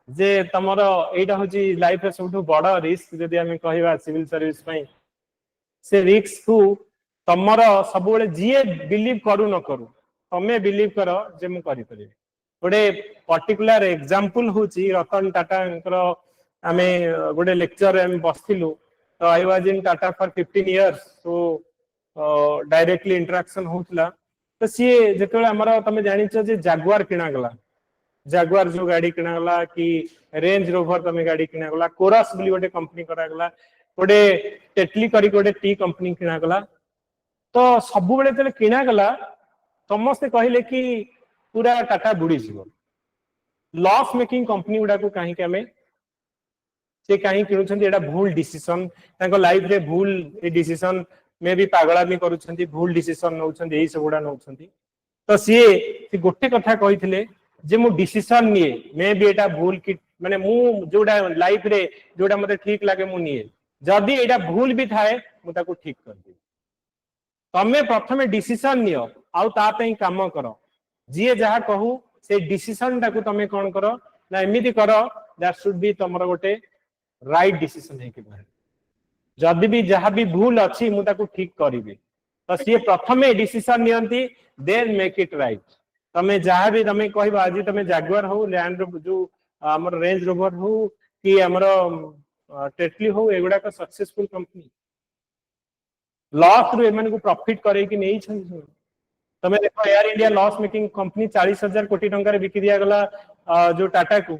जे तमर एटा होछि लाइफ रे सबठु बड़ रिस्क जदी हमें कहबा सिविल सर्विस पई से रिस्क को तमर सब जी बिलीव करू न करू तमे बिलीव कर जे मु करि परिबे गोटे पर्टिकुलर एग्जांपल होची रतन टाटा आमे गोटे लेक्चर आम बसथिलु तो I was in Tata for 15 years so directly interaction होतला तो सी जेतले हमर तमे जानिछ जे जागुआर किना गला जागुआर जो गाड़ी किना गला कि रेंज रोवर तमे गाड़ी किना गला कोरस बोली गोटे कंपनी करा गला गोटे टेटली करी गोटे टी कंपनी किना गला तो सब बेले तले किना गला समस्ते कहले कि पूरा टाटा बुड़ी जीव लॉस मेकिंग कंपनी गुडा को कहीं के हमें से कहीं किणुछंती एटा भूल डिसीजन ताको लाइफ रे भूल ए डिसीजन मे भी पागलामी करूछंती भूल डिसीजन नउछंती एई सबुडा नउछंती तो सी गोटे कथा कहिथिले जे मु डिसीजन निए मे भी एटा भूल कि माने मु जोडा लाइफ रे जोडा मते ठीक लागे मु निए जदी एटा भूल भी थाए मु ताको ठीक कर दी तमे प्रथमे डिसीजन नियो आउ ता पई काम करो जी जहा कहू से डिसीजन टाको तमे कोन करो ना एमिति करो दैट शुड बी तमरो गोटे राइट डिसीजन है कि बाहर जदी भी जहा भी भूल अछि मु ताको ठीक करिवे तो सी प्रथमे डिसीजन नियंती देन मेक इट राइट तमे जहा भी तमे कहबो आज तमे जागुआर हो लैंड जो हमर रेंज रोवर हो कि हमर टेटली हो एगुडा का सक्सेसफुल कंपनी लॉस रो एमन को प्रॉफिट करे कि नहीं छन तमे देखो air India loss making company 40,000 कोटी टंका रे बिकि दिया गला जो टाटा को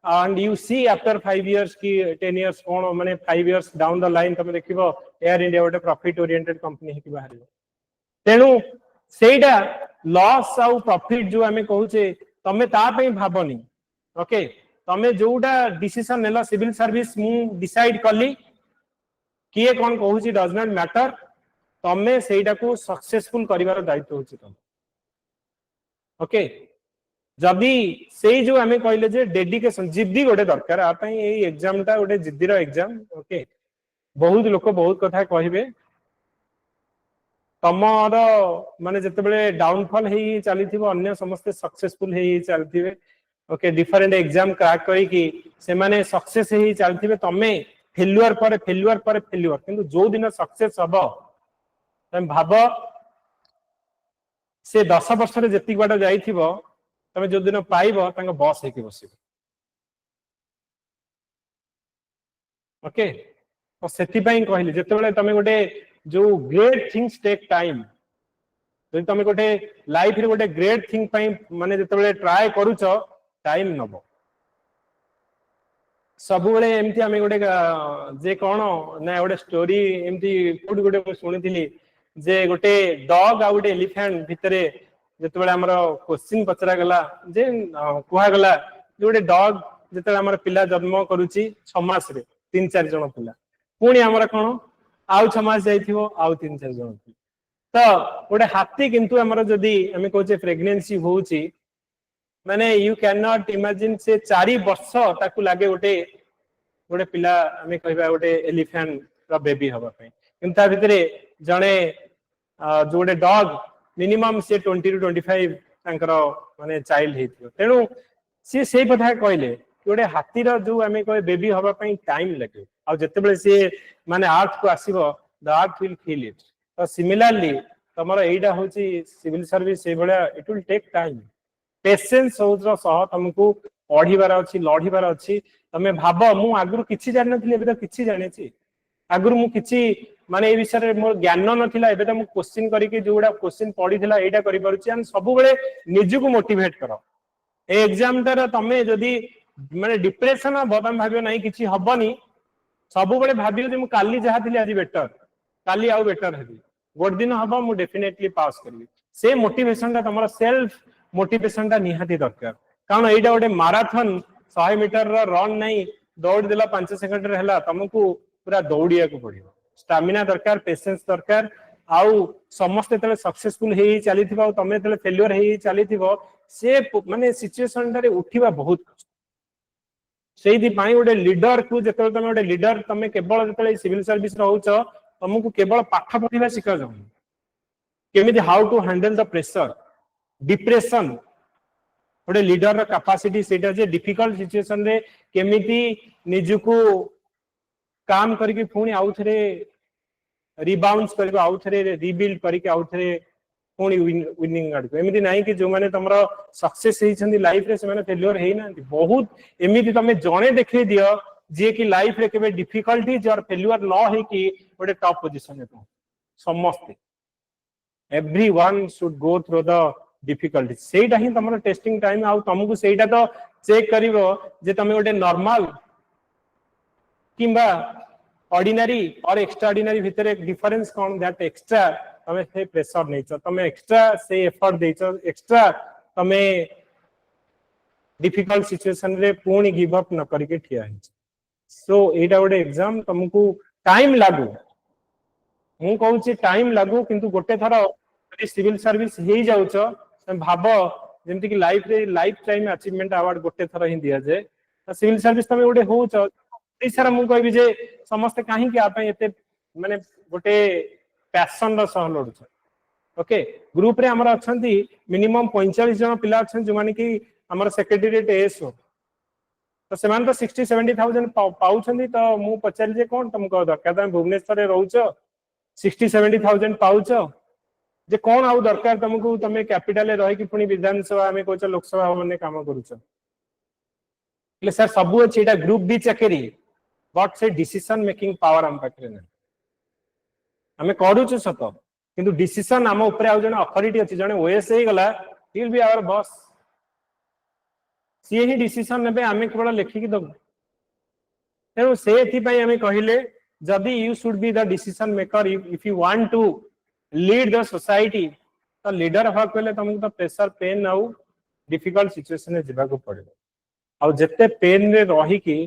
and you see after 5 years ki 10 years कोन माने 5 years down the line तमे देखिबो एयर इंडिया गोटे प्रॉफिट ओरिएंटेड कंपनी है कि बाहर तेनु सेटा लॉस आउ प्रॉफिट जो हमें कहूचे तमे ता पई भाबनी ओके तमे जोटा डिसीजन नेला सिविल सर्विस मु डिसाइड करली किए कोन कहूची डज नॉट मैटर तमे सेटा को सक्सेसफुल करिवार दायित्व होची तम ओके जदी से जो हमें कहले जे डेडिकेशन जिद्दी गोटे दरकार आ पई एई एग्जाम ता गोटे जिद्दीर एग्जाम ओके बहुत लोक बहुत कथा कहिबे तमर माने जते बेले डाउनफॉल हेई चलीथिबो अन्य समस्त सक्सेसफुल हेई चलथिबे ओके डिफरेंट एग्जाम क्रैक करी कि से माने सक्सेस हेई चलथिबे तमे फेल्युअर पर फेल्युअर किंतु जो दिन सक्सेस हबो तमे भाबो से 10 वर्ष रे जति बाटा जाईथिबो तमे जो दिन पाइबो तांग बॉस हेकी बसिबो ओके तो सेति पई कहली जते बेले तमे गोटे जो ग्रेट थिंग्स टेक टाइम जदि तमे गोटे लाइफ रे गोटे ग्रेट थिंग पई माने जते बेले ट्राई करूचो टाइम नबो सब बेले एमती आमे गोटे जे कोन ना गोटे स्टोरी एमती कोड गोटे सुनिथिली जे गोटे डॉग आ गोटे एलिफेंट भितरे जते बेले हमर क्वेश्चन पचरा गला जे कुहा गला गोटे डॉग जते हमर पिला जन्म करूची 6 मास रे 3-4 जण पिला पुणी हमर कोन आउ 6 मास जाइथिबो आउ 3-4 जण तो गोटे हाथी किंतु हमर जदी हमें कहचे प्रेगनेंसी होउची माने यू कैन नॉट इमेजिन से 4 वर्ष ताकू लागे गोटे गोटे पिला हमें कहबा गोटे एलिफेंट रा बेबी हबा पे किंतु भितरे जणे जो गोटे डॉग मिनिमम से 20 to 25 तांकर माने चाइल्ड हेथियो तेनु से सेई कथा कहले गोटे हाथी रा जो हमें कहे बेबी हबा पे टाइम लागे आ जते बेले से माने अर्थ को आसीबो the earth will feel it तो सिमिलरली तमरो एइडा होची सिविल सर्विस से बडा it will take time patience होउत्र सह तुमको पढिबार अछि लढिबार अछि तमे भाबो मु आगुर किछि जानि नथिले एबे त किछि जानि छि आगुर मु किछि माने ए विषय रे मोर ज्ञान नथिला एबे त मु क्वेश्चन करी कि जोडा क्वेश्चन पढिथिला एइडा करि पारुछि हम सब बेले निजु को मोटिवेट करो ए एग्जाम तार तमे जदी माने डिप्रेशन बदम भाबियो नाही किछि हबनी सब बेले भाबियो जे मु काली जहा थिले आज बेटर काली आउ बेटर हेबी गोड दिन हबो मु डेफिनेटली पास करबी से मोटिवेशन ता तमरा सेल्फ मोटिवेशन ता निहाती दरकार कारण एइडा गोटे मैराथन 100 मीटर रा रन नहीं दौड़ देला 5 सेकंड रे हला तुमको पूरा दौड़िया को पड़ियो स्टैमिना दरकार पेशेंस दरकार आउ समस्त तले सक्सेसफुल हेई चलीथिबा तमे तले फेल्युअर हेई चलीथिबो से माने सिचुएशन रे उठिबा बहुत कष्ट सेही दि पाई गोटे लीडर को जते तमे गोटे लीडर तमे केवल जते सिविल सर्विस रहउछ तुमको केवल पाठ पढिबा शिखा जाउ केमिति how to handle the pressure depression गोटे लीडर रा कैपेसिटी सेटा जे डिफिकल्ट सिचुएशन रे केमिति निजु को काम करके पुणी आउ थरे रिबाउंस करिबो आउ थरे रिबिल्ड करके आउ थरे पुणी विनिंग आड़ एमती नहीं कि जो माने तमरो सक्सेस हेइछन्ती लाइफ रे से माने फेल्योर हेइ नांती बहुत एमती तमे जणे देखै दियो जे कि लाइफ रे केबे डिफिकल्टीज और फेल्योर न हे कि ओडे टॉप पोजीशन में समस्त everyone should go through the difficulty सेटा ही तमरो टेस्टिंग टाइम आउ तुमको सेटा तो चेक करिवो जे तमे ओडे नॉर्मल किंबा ऑर्डिनरी और एक्स्ट्राऑर्डिनरी भितर एक डिफरेंस कोन दैट एक्स्ट्रा तमे से प्रेशर नेचर तमे एक्स्ट्रा से एफर्ट देचो एक्स्ट्रा तमे डिफिकल्ट सिचुएशन रे पूर्ण गिव अप न करके ठिया है सो एटा गोटे एग्जाम तुमको टाइम लागू मु कहूची टाइम लागू किंतु गोटे थर सिविल सर्विस हे जाउछ तमे भाबो जेमति कि लाइफ टाइम अचीवमेंट अवार्ड गोटे थर ही दिया जाए सिविल सर्विस तमे गोटे होउछ ओडिसा मु कहबी जे समस्त काहे कि आपे एते माने गोटे पैशन रो सह लडुछ ओके ग्रुप रे हमर अछंती मिनिमम 45 जन पिला अछन जो माने कि हमर सेक्रेटरीट एस हो तो सेमान तो 60-70,000 पाउछंती तो मु पचारि जे कोन तुमको दरकार तमे भुवनेश्वर रे रहउछ 60-70,000 पाउछ जे कोन आउ दरकार तुमको तमे कैपिटल रे रहि कि पुनी विधानसभा में कोच लोकसभा भवन काम करूछ ले सर सबु अछि एटा ग्रुप डी चकरी बट से डिसीजन मेकिंग पावर हम पाखरे ना हमें करूछु सत किंतु डिसीजन हम ऊपर आउ जने अथॉरिटी अछि जने ओएस हे गला he will be our boss सी ही डिसीजन नेबे हमें केवल लेखि कि दब तेनु से एथि पई हमें कहिले जदी you should be the decision maker if you want to lead the society तो लीडर हवा कहले तुमको तो प्रेशर पेन आउ डिफिकल्ट सिचुएशन में जिबा को पड़िबो आ जत्ते पेन रे रही कि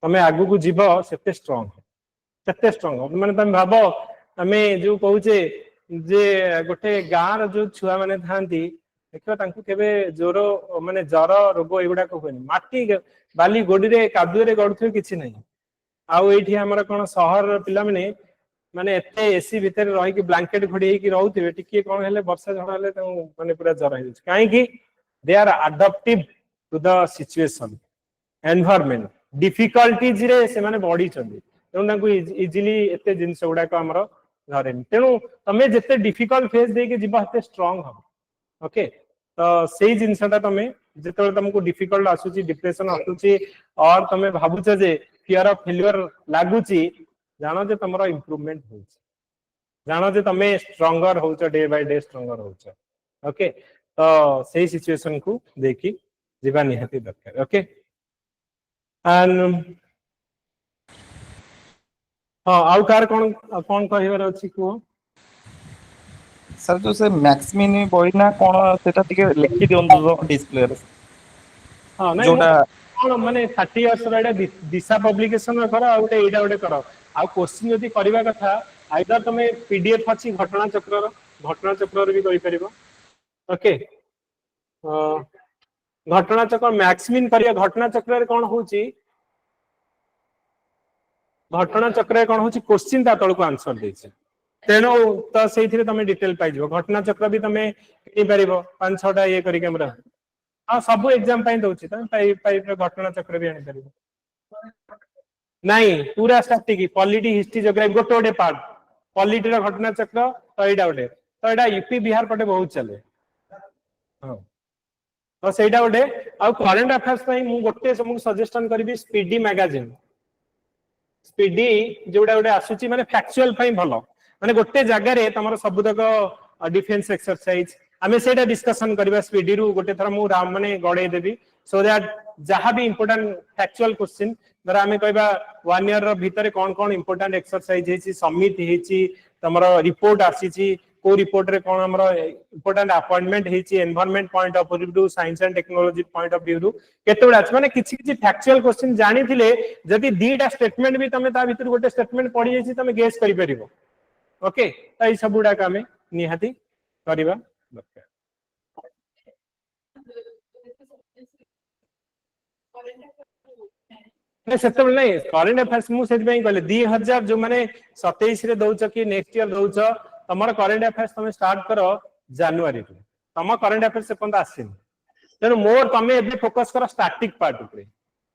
तमे आगु को जीव सेते स्ट्रांग माने तमे भाबो तमे जो कहूचे जे गोटे गाँव जो छुआ माने थांती देखो तांकु केबे जोरो माने जर रोग एगुडा को होनी माटी बाली गोडी रे कादुए रे गडथु किछि नै आउ एठी हमर कोन शहर पिला माने एते एसी भीतर रही कि ब्लैंकेट घोड़ी कि रहउथिबे टिके कोन हेले वर्षा झड़ हेले त माने पूरा जर हे काहे कि they are adaptive to the situation environment difficulties रे से माने बॉडी चंदी तेनु तांकु इजीली एते जिंस गुडा को हमर धरेन तेनु तमे जते डिफिकल्ट फेस दे के जीवा हते स्ट्रांग हो ओके तो सेही जिंसटा तमे जेतले तुमको डिफिकल्ट आसुची डिप्रेशन आसुची और तमे भाबुछ जे फियर ऑफ फेल्युअर लागुची जानो जे तमरो इंप्रूवमेंट होउछ जानो जे तमे स्ट्रांगर होउछ डे बाय डे स्ट्रांगर होउछ ओके तो सेही सिचुएशन को देखि जीवा निहाती दरकार ओके एंड हां आउ कार कोन कहिवर अछि को सर जो से मैक्समिन बॉय ना कोन सेटा टिके लिखि दियंतु डिस्प्ले रे हां नै जोटा कोन माने 30 इयर्स रेडा दिशा पब्लिकेशन करो आ उटे एडा उटे करो आ क्वेश्चन यदि करबा कथा आइदर तमे पीडीएफ अछि घटना चक्र रे भी करि परिबो ओके घटना चक्र मैक्समिन करिया घटना चक्र रे कोन होउची घटना चक्र रे कोन होउची क्वेश्चन ता तळ को आंसर देछि तेनो तो सेथिरे तमे डिटेल पाइ जबो घटना चक्र भी तमे किनि परिबो 5-6 टा ये करि कैमरा हां सब एग्जाम पाइ दउछि त पाइ घटना चक्र भी आनि परिबो नहीं पूरा स्टैटिक पॉलिटी हिस्ट्री ज्योग्राफी गोटे गोटे पार्ट पॉलिटी रो घटना चक्र तो एडा गोटे तो एडा यूपी बिहार पटे बहुत चले हां तो सेटा गोटे आ करंट अफेयर्स पई मु गोटे समु सजेशन करबी स्पीडी मैगजीन स्पीडी जोडा गोटे आसुची माने फैक्चुअल पई भलो माने गोटे जगह रे तमरो सबुतक डिफेंस एक्सरसाइज आमे सेटा डिस्कशन करबा स्पीडी रु गोटे थरा मु राम माने गडे देबी सो दैट जहां भी इंपोर्टेंट फैक्चुअल क्वेश्चन धर आमे कहबा 1 ईयर रो भीतर कोन कोन इंपोर्टेंट एक्सरसाइज हेची सबमिट हेची तमरो रिपोर्ट आसीची को रिपोर्ट रे कोन हमरो इंपोर्टेंट अपॉइंटमेंट हेची environment point of view science and technology point of view केतोडा अछि माने किछि किछि फैक्चुअल क्वेश्चन जानि थिले जदि दीटा स्टेटमेंट भी तमे ता भीतर गोटे स्टेटमेंट पढि जेछि तमे गेस करि परिबो ओके त ई सबुडा का हमें निहाती करिबा दरकार नै सेते नै करंट अफेयर्स मु सेति पई कहले 2000 जो माने 27 रे दउछ कि नेक्स्ट ईयर दउछ तमर करंट अफेयर्स तमे स्टार्ट करो जनवरी रे तम करंट अफेयर्स से पंदा आसिन तेनु मोर तमे एबे फोकस करो स्टैटिक पार्ट ऊपर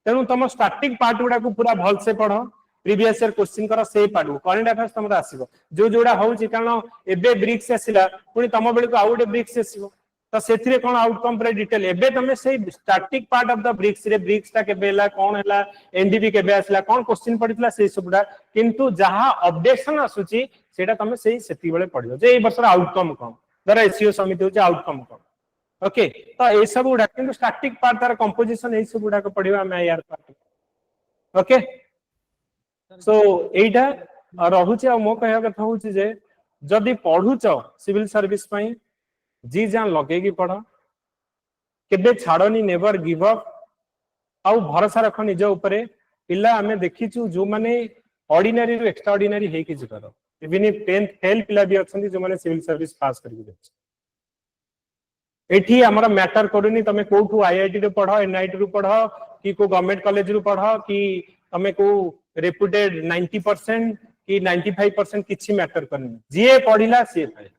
तेनु तम स्टैटिक पार्ट गुडा को पूरा भल से पढो प्रीवियस ईयर क्वेश्चन कर से पाडू करंट अफेयर्स तुम आसीबो जो जोडा होउची कारण एबे ब्रिक्स आसीला पुनी तम बेल को आउट ब्रिक्स आसीबो तो सेथिरे कोन आउटकम पर डिटेल एबे तमे से static part of the BRICS रे ब्रिक्स ता केबे हला कोन हला एनडीबी केबे आसीला कोन क्वेश्चन पडितला से सबडा किंतु जहां अपडेशन आसुची सेटा तमे सेही सेति बेले पडियो जे ए वर्ष आउटकम कोन दर एसईओ समिति होची आउटकम कोन ओके तो ए सब गुडा किंतु स्टैटिक पार्ट तार कंपोजिशन ए सब गुडा को पडिबा मैं यार पार्ट ओके सो एटा रहुची आ मो कहया कथा होची जे जदी पढुच सिविल सर्विस पई जी जान लगे की पढ़ केबे छाड़नी नेवर गिव अप आउ भरोसा रख निज उपरे पिला आमे देखिचु जो माने ऑर्डिनरी रु एक्स्ट्रा ऑर्डिनरी हे कि जिकर इवन इफ 10th फेल पिला भी अछंती जो माने सिविल सर्विस पास करि देछ एठी हमरा मैटर करूनी तमे कोठू आईआईटी रे पढ़ एनआईटी रू पढ़ कि को गवर्नमेंट कॉलेज रू पढ़ कि तमे को रेपुटेड 90% कि 95% किछि मैटर करनी जे पढ़िला से पाए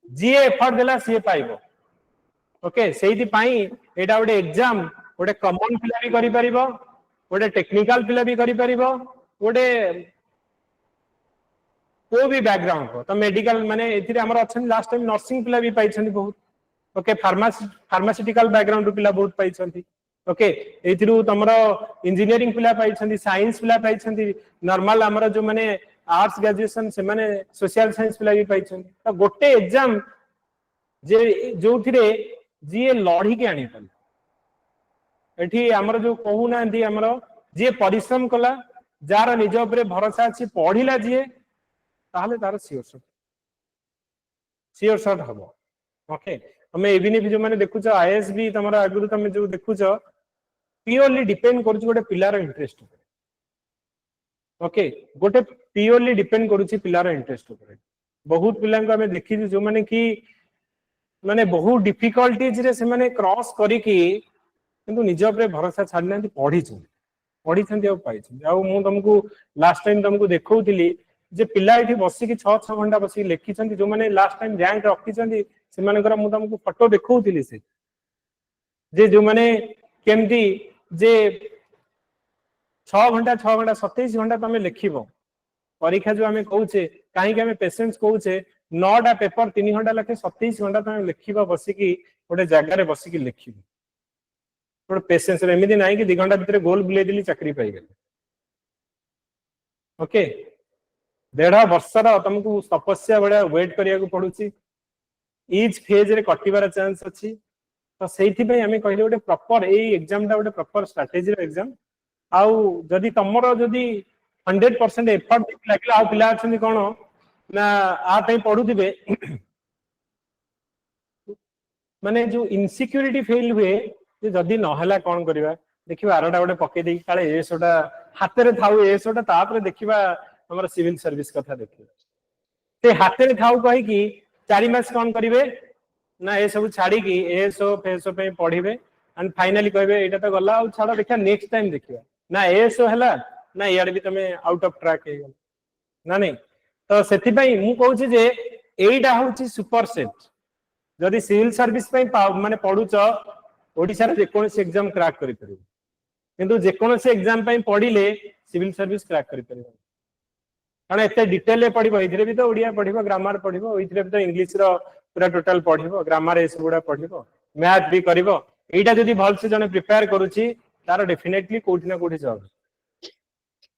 जी एफर्ट देला सी पाइबो ओके सेही पाई एटा गोटे एग्जाम गोटे कॉमन पिला भी करि परिबो गोटे टेक्निकल पिला भी करि परिबो गोटे को भी बैकग्राउंड को तो मेडिकल माने एथिरे हमर अछन लास्ट टाइम नर्सिंग पिला भी पाइछन बहुत ओके फार्मास्यूटिकल बैकग्राउंड पिला बहुत पाइछन ओके एथिरु तमरो इंजीनियरिंग पिला पाइछन साइंस पिला पाइछन नॉर्मल हमर जो माने आर्ट्स ग्रेजुएशन से माने सोशल साइंस पिला भी पाइछन तो गोटे एग्जाम जे जो थिरे जी लड़ी के आनी पन एठी हमर जो कहू ना दी हमर जे परिश्रम कला जार निज ऊपर भरोसा अछि पढिला जे ताहले तार सियोर शॉट हबो ओके हमें इवन भी जो माने देखुछ आईएएस भी तमरा अगुरु तमे जो देखुछ प्योरली डिपेंड करूछ गोटे पिलार इंटरेस्ट ओके गोटे प्योरली डिपेंड करूछ पिलार इंटरेस्ट ऊपर बहुत पिला को हमें देखि जो माने कि माने बहुत डिफिकल्टीज रे से माने क्रॉस करी कि किंतु निज ऊपर भरोसा छाड़ना पढ़ी आ पाई आ मु तुमको लास्ट टाइम तुमको देखौतिली जे पिला एठी बसी कि 6 घंटा बसी लिखि छथि जो माने लास्ट टाइम रैंक रखि छथि से मानकर मु तुमको फोटो देखौतिली से जे जो माने केमती जे 6 घंटा 27 घंटा तमे लिखिबो परीक्षा जो हमें कहूचे कहीं के हमें पेशेंस कहूचे 9टा पेपर 3 घंटा लखे 27 घंटा तमे लिखिबा बसी कि गोटे जगह रे बसी कि लिखिबो गोटे पेशेंस रे एमिति नाही कि 2 घंटा भीतर गोल बुले दिली चाकरी पाई गेल ओके 1.5 वर्षर तुमको तपस्या बड़ा वेट करिया को पडुची ईच फेज रे कटिबार चांस अछि तो सेठी पे हमें कहले गोटे प्रॉपर ए एग्जाम टा गोटे प्रॉपर स्ट्रेटजी रे एग्जाम आउ जदी तमरो जदी 100% एफर्ट लागला आ पिला अछन कोन ना आ पई पढुथिबे माने जो इनसिक्योरिटी फील हुए जे जदी न हला कोन करबा देखिबा आरडा गोटे पके देई काले एसोटा हाथ रे थाउ एसोटा तापर देखिबा हमर सिविल सर्विस कथा देखिबा ते हाथ रे थाउ कहि कि 4 मास कोन करिवे ना ए सब छाड़ी कि एसो फेसो पे पढिबे एंड फाइनली कहबे एटा तो गला आ छाड़ देखा नेक्स्ट टाइम देखिबा ना एसो हला ना यार भी तमे आउट ऑफ ट्रैक हे गेल ना नहीं तो सेति पई मु कहूची जे एइटा होची सुपर सेट जदी सिविल सर्विस पई माने पढुच ओडिसा रे जेकोनसी एग्जाम क्रैक करि परिबो किंतु जेकोनसी एग्जाम पई पढिले सिविल सर्विस क्रैक करि परिबो कारण एते डिटेल ले पढिबो इधरे भी तो ओडिया पढिबो ग्रामर पढिबो इधरे भी तो इंग्लिश रो पूरा टोटल पढिबो ग्रामर एस गुडा पढिबो मैथ भी करिबो एइटा जदी भल से जने प्रिपेयर करूची तार डेफिनेटली कोठी ना कोठी जॉब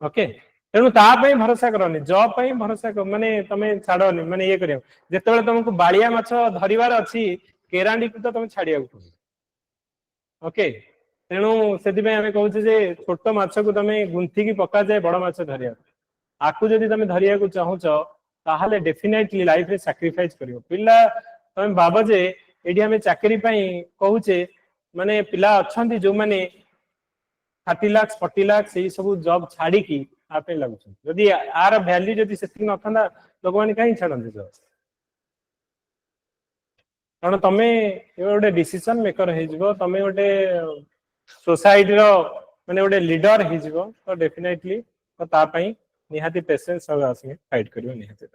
ओके तेणु ता पई भरोसा करनी जॉब पई भरोसा कर माने तमे छाडनी माने ये करियो जेतेबेले तुमको बालिया माछ धरिवार अछि केरांडी को तो तमे छाडिया को ओके तेणु सेति पई हमें कहूचे जे छोट माछ को तमे गुंथी की पका जाए बड़ माछ धरिया आकु जदी तमे धरिया को चाहूच ताहाले डेफिनेटली लाइफ रे सैक्रिफाइस करियो पिला तमे बाबा जे एडी हमें चाकरी पई कहूचे माने पिला अछंती जो माने 30 लाख 40 लाख से सब जॉब छाड़ी की आपे लागुछ जदी आर वैल्यू जदी सेति न थंदा लोग माने काई छाडंती जॉब कारण तमे गोटे डिसीजन मेकर हे जिवो तमे गोटे सोसाइटी रो माने गोटे लीडर हे जिवो तो डेफिनेटली तो ता पई निहाती पेशेंस और आसे फाइट करियो निहाती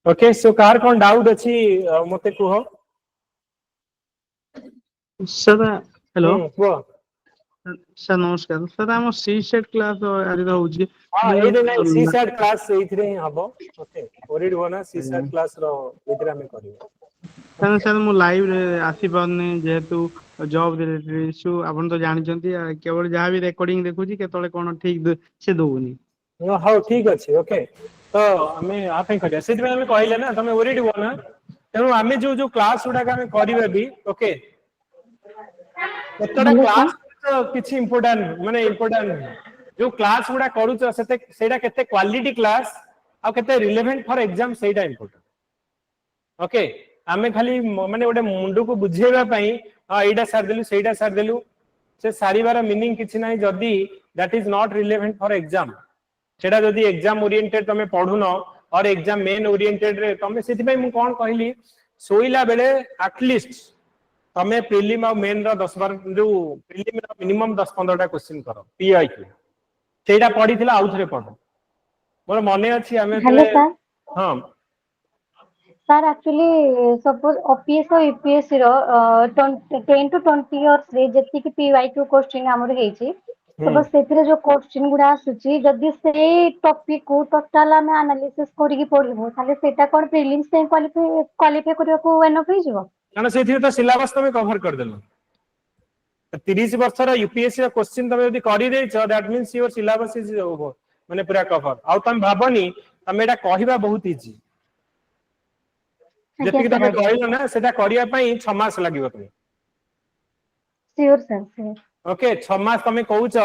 ओके सो कार कोन डाउट अछि मते कुहो सर हेलो ସାର୍ ନମସ୍କାର ସାର୍ ଆମ ସି ସେଟ୍ କ୍ଲାସ୍ ଆଜି ରହୁଛି ହଁ ଏଇରେ ନାଇଁ ସି ସେଟ୍ କ୍ଲାସ୍ ଏଇଥିରେ ହିଁ ହବ ଓକେ ଓରିଡ୍ ହୋନା ସି ଆଜ୍ଞା। ସେଟ୍ କ୍ଲାସ୍ ର ଏଇଥିରେ ଆମେ କରିବୁ କାରଣ ସାର୍ ମୁଁ ଲାଇଭ୍ ରେ ଆସିପାରୁନି ଯେହେତୁ ଜବ୍ ରିଲେଟେଡ୍ ଇସ୍ୟୁ ଆପଣ ତ ଜାଣିଛନ୍ତି କେବଳ ଯାହା ବି ରେକର୍ଡିଂ ଦେଖୁଛି କେତେବେଳେ କଣ ଠିକ୍ ସେ ଦଉନି। ହଉ ଠିକ ଅଛି ଓକେ ତ ଆମେ ଆ ପାଇଁ କରିବା ସେଥିପାଇଁ ଆମେ କହିଲେ ନା ତମେ ଓରିଡ୍ ହୁଅ ନା ତେଣୁ ଆମେ ଯୋଉ ଯୋଉ କ୍ଲାସ୍ ଗୁଡାକ ଆମେ କରିବା ବି ଓକେ କେତେଟା हेलो सर କ୍ଲାସ୍ କିଛି ଇମ୍ପୋର୍ଟାଣ୍ଟ ମାନେ ଇମ୍ପୋର୍ଟାଣ୍ଟ ନୁହେଁ ଯୋଉ କ୍ଲାସ୍ ଗୁଡା କରୁଛ ସେଇଟା କେତେ କ୍ୱାଲିଟି କ୍ଲାସ୍ ଆଉ କେତେ ରିଲେଭେଣ୍ଟ ଫର ଏକ୍ସାମ ସେଇଟା ଇମ୍ପୋର୍ଟାଣ୍ଟ ଓକେ ଆମେ ଖାଲି ମାନେ ଗୋଟେ ମୁଣ୍ଡକୁ ବୁଝେଇବା ପାଇଁ ଏଇଟା ସାରିଦେଲୁ ସେଇଟା ସାରିଦେଲୁ ସେ ସାରିବାର ମିନିଂ କିଛି ନାହିଁ ଯଦି that is not relevant for exam ସେଟା ଯଦି ଏକ୍ସାମ ଓରିଏଣ୍ଟେଡ୍ ତମେ ପଢୁନ और एग्जाम मेन ओरिएंटेड रे तमे सेति भाई मु कोन कहली सोइला बेले एटलिस्ट तमे प्रीलिम और मेन रो 10 बार जो प्रीलिम रो मिनिमम 10 15 टा क्वेश्चन करो पीआईक्यू सेटा पढिथिला आउ थरे पढ मोर मने अछि हमें हेलो तले सर हां सर एक्चुअली सपोज ओपीएस और यूपीएससी रो 10 टू 20 इयर्स रे जति कि पीवाईक्यू क्वेश्चन हमर हेछि सपोज सेतिरे जो क्वेश्चन गुडा आसुची जदि से टॉपिक को टोटल हम एनालिसिस करिकि पढिबो ताले सेटा कोन प्रीलिम्स से क्वालिफाई करिया को एनफ होई जिवो काना सेति तो सिलेबस तमे कवर कर देलो 30 वर्ष रा यूपीएससी रा क्वेश्चन तमे यदि करि देछ that means your syllabus is over माने पूरा कवर आउ तमे भाबनी तमे एटा कहिबा बहुत इजी आज्ञा जति कि सर तमे आज्ञा कहलो ना सेटा करिया पई 6 मास लागिवो तमे श्योर सर श्योर ओके 6 मास तमे कहूछ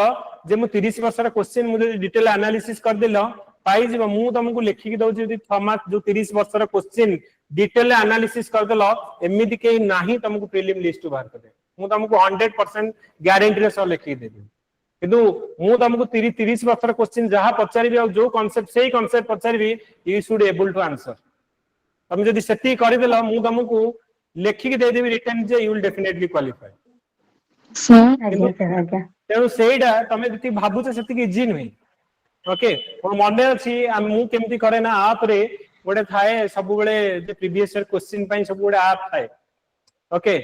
जे मु 30 वर्ष रा क्वेश्चन मु डिटेल एनालिसिस कर देलो पाई जिवो मु तुमको लेखि कि दउची यदि 6 मास जो 30 वर्ष रा क्वेश्चन डिटेल एनालिसिस कर देलो एमिति के नाही तुमको प्रीलिम लिस्ट बाहर कर दे मु तुमको 100% गारंटी रे सो लेखि देबी किंतु मु तुमको 30 वर्ष रा क्वेश्चन जहां पचारिबी और जो कांसेप्ट सेही कांसेप्ट पचारिबी you should able to answer तमे जदि सेति करि देलो मु तुमको लेखि कि दे देबी रिटन जे यू विल डेफिनेटली क्वालिफाई आज्ञा सर आज्ञा तेणु सेटा तमे जति भाबुछ सेति इजी नुहे ओके मन अछि मु केमती करे ना आप रे गोटे थाए सब बेले जे प्रीवियस ईयर क्वेश्चन पई सब गोटे आप थाए ओके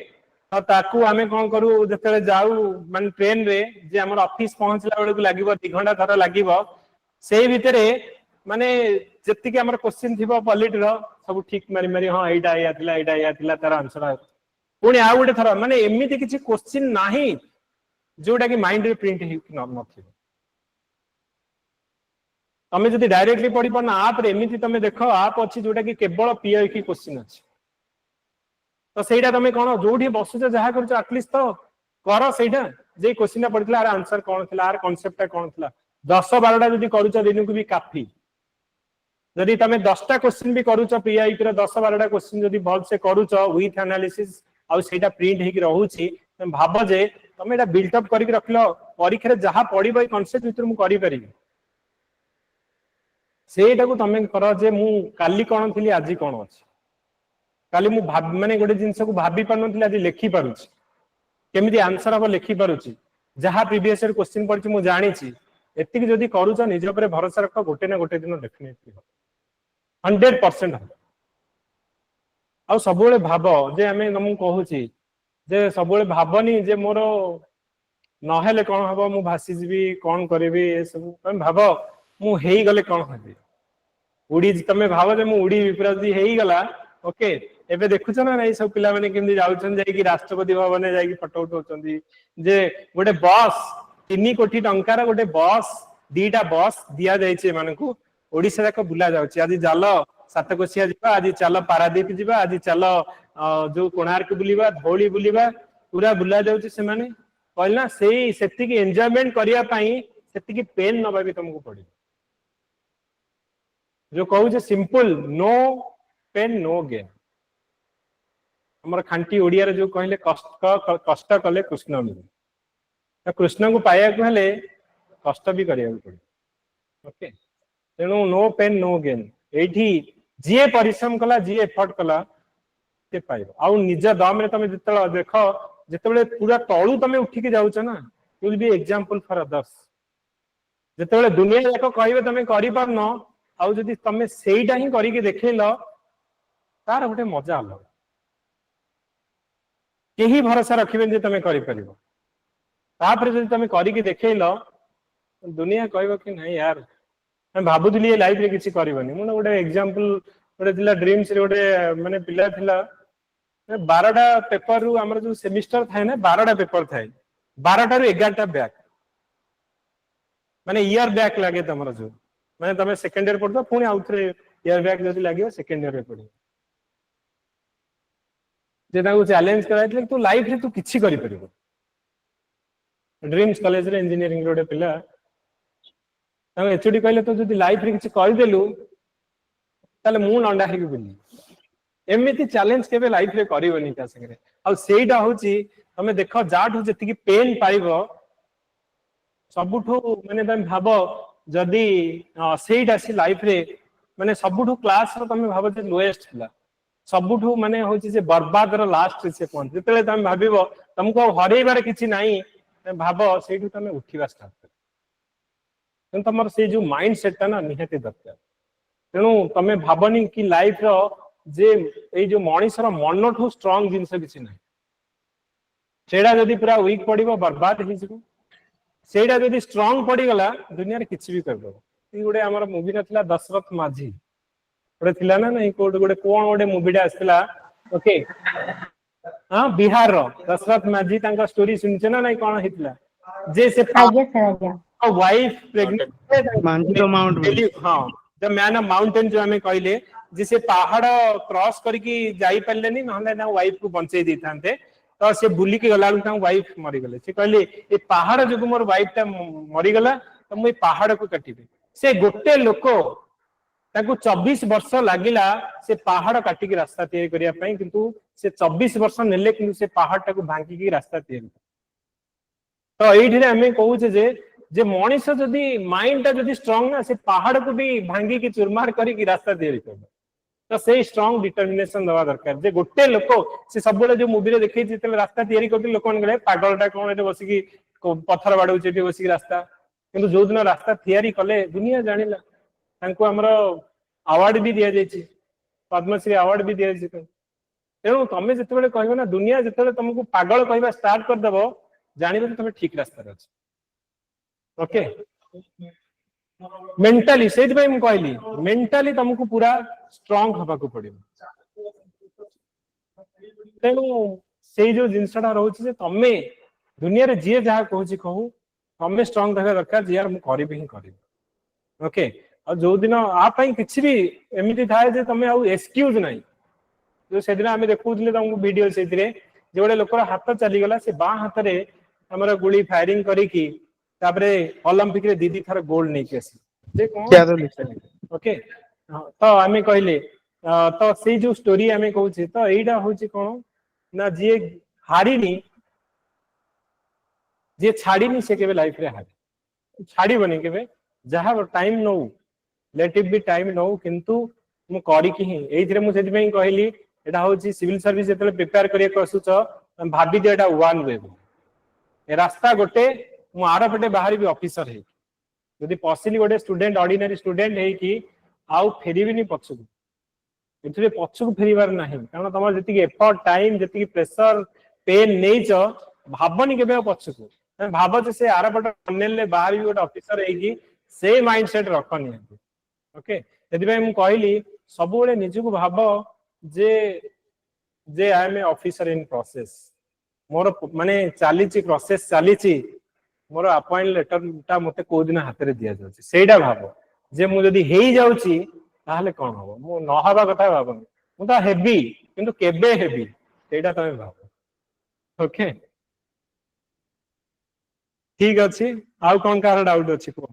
तो ताकू आमे कोन करू जते जाऊ माने ट्रेन रे जे हमर ऑफिस पहुंचला बेले को लागिवो 2 घंटा धर लागिवो सेही भितरे माने जति के हमर क्वेश्चन थिबो पॉलिटी रो सब ठीक मारी मारी हां एटा थिला तार आंसर पुणी आ गोटे थर माने एमिति किछि क्वेश्चन नाही जोटा कि माइंड रे प्रिंट हि न थिबो तमे जदि डायरेक्टली पढि पना आप रे एमिति तमे देखो आप अछि जोटा कि केवल पीआईक्यू क्वेश्चन अछि तो सेटा तमे कोन जोठी बसुछ जहा करछ एटलीस्ट तो कर सेटा जे क्वेश्चन पढितला आर आंसर कोन थिला आर कांसेप्ट कोन थिला 10 12 टा जदि करूछ दिन को भी काफी जदि तमे 10 टा क्वेश्चन भी करूछ पीआईक्यू रे 10 12 टा क्वेश्चन जदि भल से करूछ विथ एनालिसिस आ सेटा प्रिंट हेकि रहूछि तमे भाबो जे तमे एटा बिल्ट अप करिक रखलो परीक्षा रे जहा पढिबो कांसेप्ट भितर मु करि परिबी सेटा को तमे कर जे मु काली कोन थिली आजि कोन अछि काली मु माने गोटे जिंस को भाबी पार नथिला आज लेखि पारुछि केमिति आंसर हम लेखि पारुछि जहा प्रीवियस ईयर क्वेश्चन पढछि मु जानिछि एतिक जदि करूछ निज ऊपर भरोसा रख गोटे ना गोटे दिन डेफिनेटली 100% आ सब बेले भाबो जे हमें तुमको कहूछि जे सब बेले भाबनी जे मोर नहेले कोन हबो मु भासी जीवी कोन करबी ए सब तमे भाबो मु हेई गले कोन हबी उडी तमे भाबो जे मु उडी पूरा जदी हेई गला ओके एबे देखुछ ना नै सब पिला माने केमि जाउछन जाई कि राष्ट्रपति भवन जाई कि फोटो उठौछन जे गोटे बस 3 कोटी टंकार गोटे बस दीटा बस दिया जायछि मानकू ओडिसा जाक बुला जाउछि आज जाल सातकोशिया जिबा आज चल पारादीप जिबा आज चल जो कोणार्क बुलिबा धौली बुलिबा पूरा बुला जाउछि से माने कहला सेही सेति की एन्जॉयमेंट करिया पई सेति की पेन नबा भी तुमको पड़ी जो कहू जे simple no pain no gain हमर खांटी ओडिया रे जो कहले कष्ट कले कृष्ण मिले कृष्ण को पाया को हेले कष्ट भी करिया पड़े ओके तेणु नो पेन नो गेन एठी जे परिश्रम कला जे एफर्ट कला से पाइबो आउ निज दम रे तमे जतले देखो जतले पूरा तळु तमे उठी के जाउछ ना you will be example for others जतले दुनिया जाको कहबे तमे करि पारनो आउ जदि तमे सेईटा ही करि के देखैलो तार गोटे मजा अलग केही भरोसा रखिबेन जे तमे करि परिबो तापर जदि तुम करके देखैल दुनिया कहबो कि नहीं यार मैं भाबुतली ये लाइफ रे किछि करबनी मुने गोटे एग्जांपल गोटे थिला ड्रीम्स रे गोटे माने पिला थिला 12टा पेपर रु हमर जो सेमिस्टर थाए ना 12टा पेपर थाए 12टा रु 11टा बैक माने ईयर बैक लागे तमरो जो माने तमे सेकंड ईयर पढतो पुनी आउथरे ईयर बैक जदि लागियो सेकंड ईयर रे पढी जे ताको चैलेंज कराइतले तू लाइफ रे तू किछि करि परिबो ड्रीम्स कॉलेज रे इंजीनियरिंग रोडे पिला ताको एचओडी कहले तो जदि लाइफ रे किछि करि देलु ताले मु लंडा हेकि बुली एमिति चैलेंज केबे लाइफ रे करिवनी ता संगे आ सेइडा होची तमे देखो जाठू जति पेन पाइबो सबुठू माने तमे भाबो जदि सेइडा सी लाइफ रे माने सबुठू क्लास रो तमे भाबो जे लोएस्ट थिला सबुठू माने होची जे बर्बाद रो लास्ट से पहुंच जेतेले तमे भाबिबो तुमको हरेबार किछि नाही भाबो सेइठू तमे उठिबा स्टार्ट कर तमर से जो माइंड सेट ता ना निहाते दरकार तेणु तमे भाबनी कि लाइफ रो जे ए जो मनीषर मन ठू स्ट्रांग जिंस किछि नाही सेडा जदि पूरा वीक पडिबो बर्बाद हि जिवो सेडा जदि स्ट्रांग पडी गला दुनिया रे किछि भी कर दो ई गुडे हमर मूवी नथिला दशरथ माझी गोटे थिला ना नहीं कोड गोटे कोन गोटे मूवीटा आसला ओके हां बिहार रो दशरथ माझी तांका स्टोरी सुनछे ना नहीं कोन हितला जे से आज्ञा सर आज्ञा वाइफ प्रेग्नेंट मांझी तो माउंट हां द मैन ऑफ माउंटेन जो हमें कहले जे से पहाड़ क्रॉस करके जाई पल्लेनी नहले ना वाइफ को बंचै दी थांते तो से बुली के गला ता वाइफ मरि गले से कहले ए पहाड़ जो मोर वाइफ ता मरि गला तो मु पहाड़ को काटिबे से गोटे लोको ताकू 24 वर्ष लागिला से पहाड़ काटी के रास्ता तैयार करिया पई किंतु से 24 वर्ष नेले किंतु से पहाड़ टाकू भांगी के रास्ता तैयार तो एठी रे हमें कहू छे जे मनीष जदि माइंड ता जदि स्ट्रांग ना से पहाड़ को भी भांगी के चुरमार करी की रास्ता तैयार करबो तो से स्ट्रांग डिटरमिनेशन दवा दरकार जे गोटे लोको से सब बेले जो मूवी रे देखै जे रास्ता तैयार करते लोक मन गले पागलटा कोन एटे बसी की पत्थर बाडौ छेटी बसी रास्ता किंतु जो दिन रास्ता तैयारी कले दुनिया जानिला तांको हमरो अवार्ड भी दिया जायछि पद्मश्री अवार्ड भी दिया जायछि तेणु तमे जते बेले कहबो ना दुनिया जते बेले तुमको पागल कहबा स्टार्ट कर देबो जानिबो तमे ठीक रास्ता रे अछि ओके मेंटली सेति भाई मु कहली मेंटली तुमको पूरा स्ट्रांग हबा को पड़िबो तेणु से जो जिनसटा रहउछि जे तमे दुनिया रे जे जहा कहउछि कहू तमे स्ट्रांग रहबा दरकार जे यार मु करबी ही करबी ओके और जो दिन आ पई किछि भी एमिति थाए जे तमे आ एक्सक्यूज नाही जो से दिन हमें देखउतले तुमको वीडियो सेतिरे जे गोटे लोकर हाथ चली गला से बा हाथ रे हमर गुली फायरिंग करी की तापरे ओलंपिक रे दीदी थर गोल्ड नै केसी जे कोन ओके तो हमें कहले तो से जो स्टोरी हमें कहउछि तो एइडा होछि कोन ना जे हारिनी जे छाड़ीनी से केबे लाइफ रे हारि छाड़ी बनी केबे जहा time no let it be time no किंतु मु करी की ही एइथरे मु सेति में कहली एटा होछि सिविल सर्विस जेतले प्रिपेयर करिया कसुच भाबी दे एटा वन वे ए रास्ता गोटे मु आर पटे बाहर भी ऑफिसर है यदि पॉसिबली गोटे स्टूडेंट ऑर्डिनरी स्टूडेंट है कि आउ फेरिबिनी पछकु एथरे पछकु फेरिबार नाही कारण तमर जति एफर्ट टाइम जति प्रेशर पेन नेच भाबनी केबे पछकु भाबो जे से आर पटे टनल ले बाहर भी गोटे ऑफिसर है कि से माइंडसेट रखनी ओके यदि भाई मु कहली सब बेले निजु को भाबो जे I am a officer in process मोर माने चालीची प्रोसेस चालीची मोर अपॉइंट लेटर ता मते को दिन हाथ रे दिया जाउची सेडा भाबो जे मु जदी हेई जाउची ताहले कोन होबो मु न हबा कथा भाबनी मु ता हेबी किंतु केबे हेबी सेडा तमे भाबो ओके ठीक अछि आउ कोन कार डाउट अछि को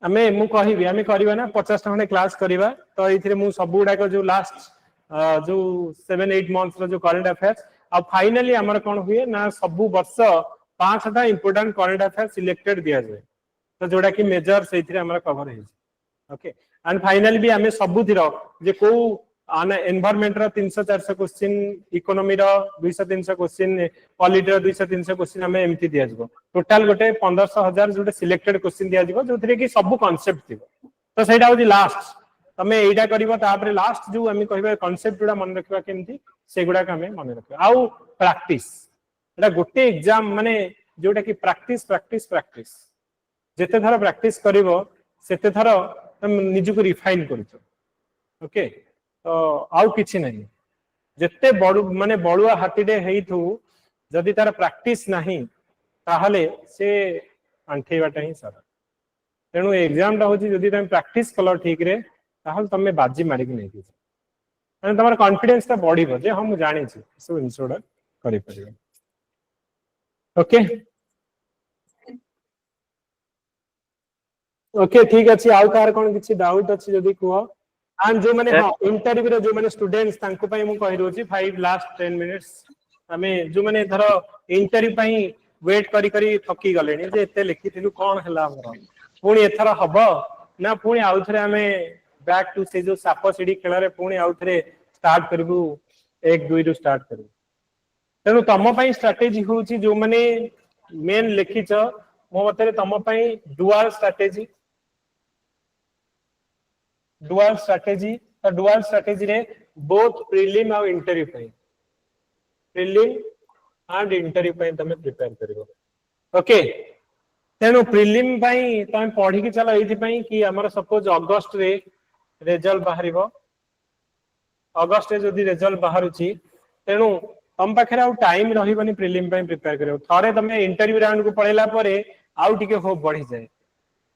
आमे मु कहिबी आमे करबा ना 50 टा क्लास करबा तो एथिरे मु सब गुडा को जो लास्ट जो 7-8 मंथ्स रो जो करंट अफेयर्स आ फाइनली हमर कोन हुए ना सब वर्ष 5टा इंपोर्टेंट करंट अफेयर सिलेक्टेड दिया जाय तो जोडा कि मेजर सेथिरे हमर कवर हे ओके एंड फाइनली भी हमें सब थिरो जे को एनवायरनमेंट रो 300-400 क्वेश्चन इकोनॉमी रो 200-300 क्वेश्चन पॉलिटी रो 200-300 क्वेश्चन हमें एमती दिया जबो टोटल गोटे 1500,000 जोटे सिलेक्टेड क्वेश्चन दिया जबो जोथरे कि सब कांसेप्ट थिबो तो सेटा होजी लास्ट तमे एइडा करिवो तापर लास्ट जो आमी कहबा कांसेप्ट गुडा मन रखबा केमती सेगुडा का मन रखबा आउ प्रैक्टिस एटा गोटे एग्जाम माने जोटा कि प्रैक्टिस प्रैक्टिस प्रैक्टिस जेते थर प्रैक्टिस करिवो सेते थर तुम निजु को रिफाइन करछो ओके तो आउ किछि नहीं जेते बडु माने बडुआ हाथीडे हेइथु जदि तार प्रैक्टिस नहीं ताहले से अंठेबाटा ही सारा तेणु एग्जाम टा होची जदि तुम प्रैक्टिस कलो ठीक रे ताहले तमे बाजी मारी कि नहीं माने तमर कॉन्फिडेंस ता बढ़िबो जे हम जानि छी सब इनसोडा करि परिबो ओके ओके ठीक अछि आउ कार कोन किछि डाउट अछि जदि कुहो एंड जो माने हां इंटरव्यू रे जो माने स्टूडेंट्स तांको पई मु कहि रोची 5 लास्ट 10 मिनिट्स हमें जो माने धरो इंटरव्यू पई वेट करी करी थकी गलेनी जे एते लिखिथिलु कोन हला हमर पुणी एथर हबो ना पुणी आउथरे हमें बैक टू से जो साप सीढ़ी खेल रे पुणी आउथरे स्टार्ट करबू 1 2 रु स्टार्ट करबू तेणु तम पई स्ट्रेटजी होची जो माने मेन लिखिछ मो मतरे तम पई डुअल स्ट्रेटजी रे बोथ प्रीलिम और इंटरव्यू पई प्रीलिम एंड इंटरव्यू पई तमे प्रिपेयर करिवो ओके तेणु प्रीलिम पई तमे पढी कि चलो एथि पई कि हमर सपोज अगस्त रे रिजल्ट बाहरिबो अगस्त रे जदी रिजल्ट बाहरुची तेणु तम पाखरे आउ टाइम रहिबनी प्रीलिम पई प्रिपेयर करिवो थरे तमे इंटरव्यू राउंड को पळेला परे आउ टिके होप बढ़ी जाए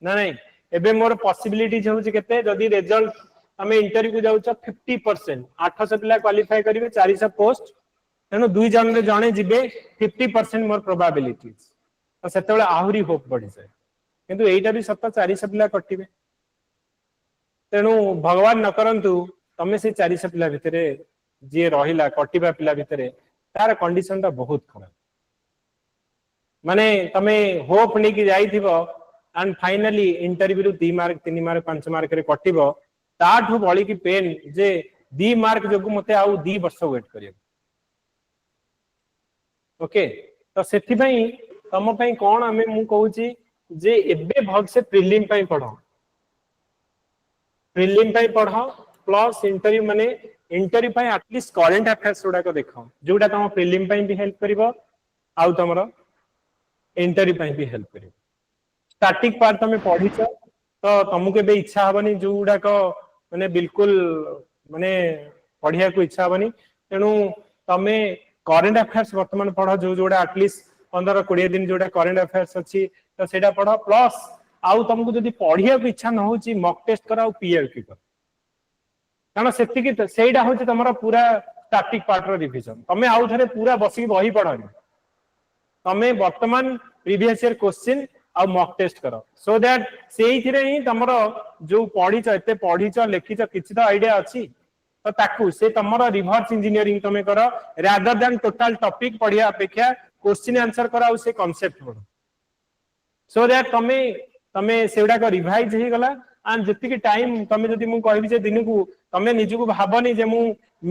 ना नहीं एबे मोर पॉसिबिलिटीज होची केते जदी रिजल्ट हमें इंटरव्यू को जाउछ 50% 800 पिला क्वालिफाई करिवे 400 पोस्ट तेणु दुई जन रे जणे जिबे 50% मोर प्रोबेबिलिटीज तो सेतेबेले आहुरी होप बढ़ी जाए किंतु एइटा भी सत्ता 400 पिला कटिवे तेणु भगवान न करंतु तमे से 400 पिला भितरे जे रहिला कटिबा पिला भितरे तार कंडीशन ता बहुत खराब माने तमे होप नै कि जाइथिबो एंड फाइनली इंटरव्यू रु 2 मार्क 3 मार्क 5 मार्क रे कटिबो ताठु बळी कि पेन जे 2 मार्क जोगु मते आउ 2 वर्ष वेट करियो ओके तो सेथि पई तम पई कोन हमें मु कहूची जे एबे भग से प्रीलिम पई पढो प्लस इंटरव्यू माने इंटरव्यू पई एटलीस्ट करंट अफेयर्स उडा को देखो जोडा तम प्रीलिम पई भी हेल्प करिवो आउ तमरो इंटरव्यू पई भी हेल्प करिवो स्टैटिक पार्ट तमे पढिछ तो तुमको बे इच्छा हबनी जोडा को माने बिल्कुल माने पढिया को इच्छा हबनी तेनु तमे करंट अफेयर्स वर्तमान पढो जो जोडा एटलीस्ट 15 20 दिन जोडा करंट अफेयर्स अछि तो सेडा पढो प्लस आउ तुमको जदी पढिया को इच्छा न होची मॉक टेस्ट कराओ पीएलटी कर कारण सेति कि सेडा होची तमरा पूरा स्टैटिक पार्ट रो रिवीजन तमे आउ थरे पूरा बसी बही पढनी तमे वर्तमान प्रीवियस ईयर क्वेश्चन आ मॉक टेस्ट करो सो दैट सेइथिरे ही तमरो जो पढिछ एते पढिछ लेखिछ किछि तो आईडिया अछि तो ताकू से तमरो रिवर्स इंजीनियरिंग तमे करो रादर देन टोटल टॉपिक पढिया अपेक्षा क्वेश्चन आंसर कराओ से कांसेप्ट पढो सो दैट तमे सेउडा को रिवाइज हे गला एंड जति के टाइम तमे जति मु कहबी जे दिन को तमे निजु को भाबनी जे मु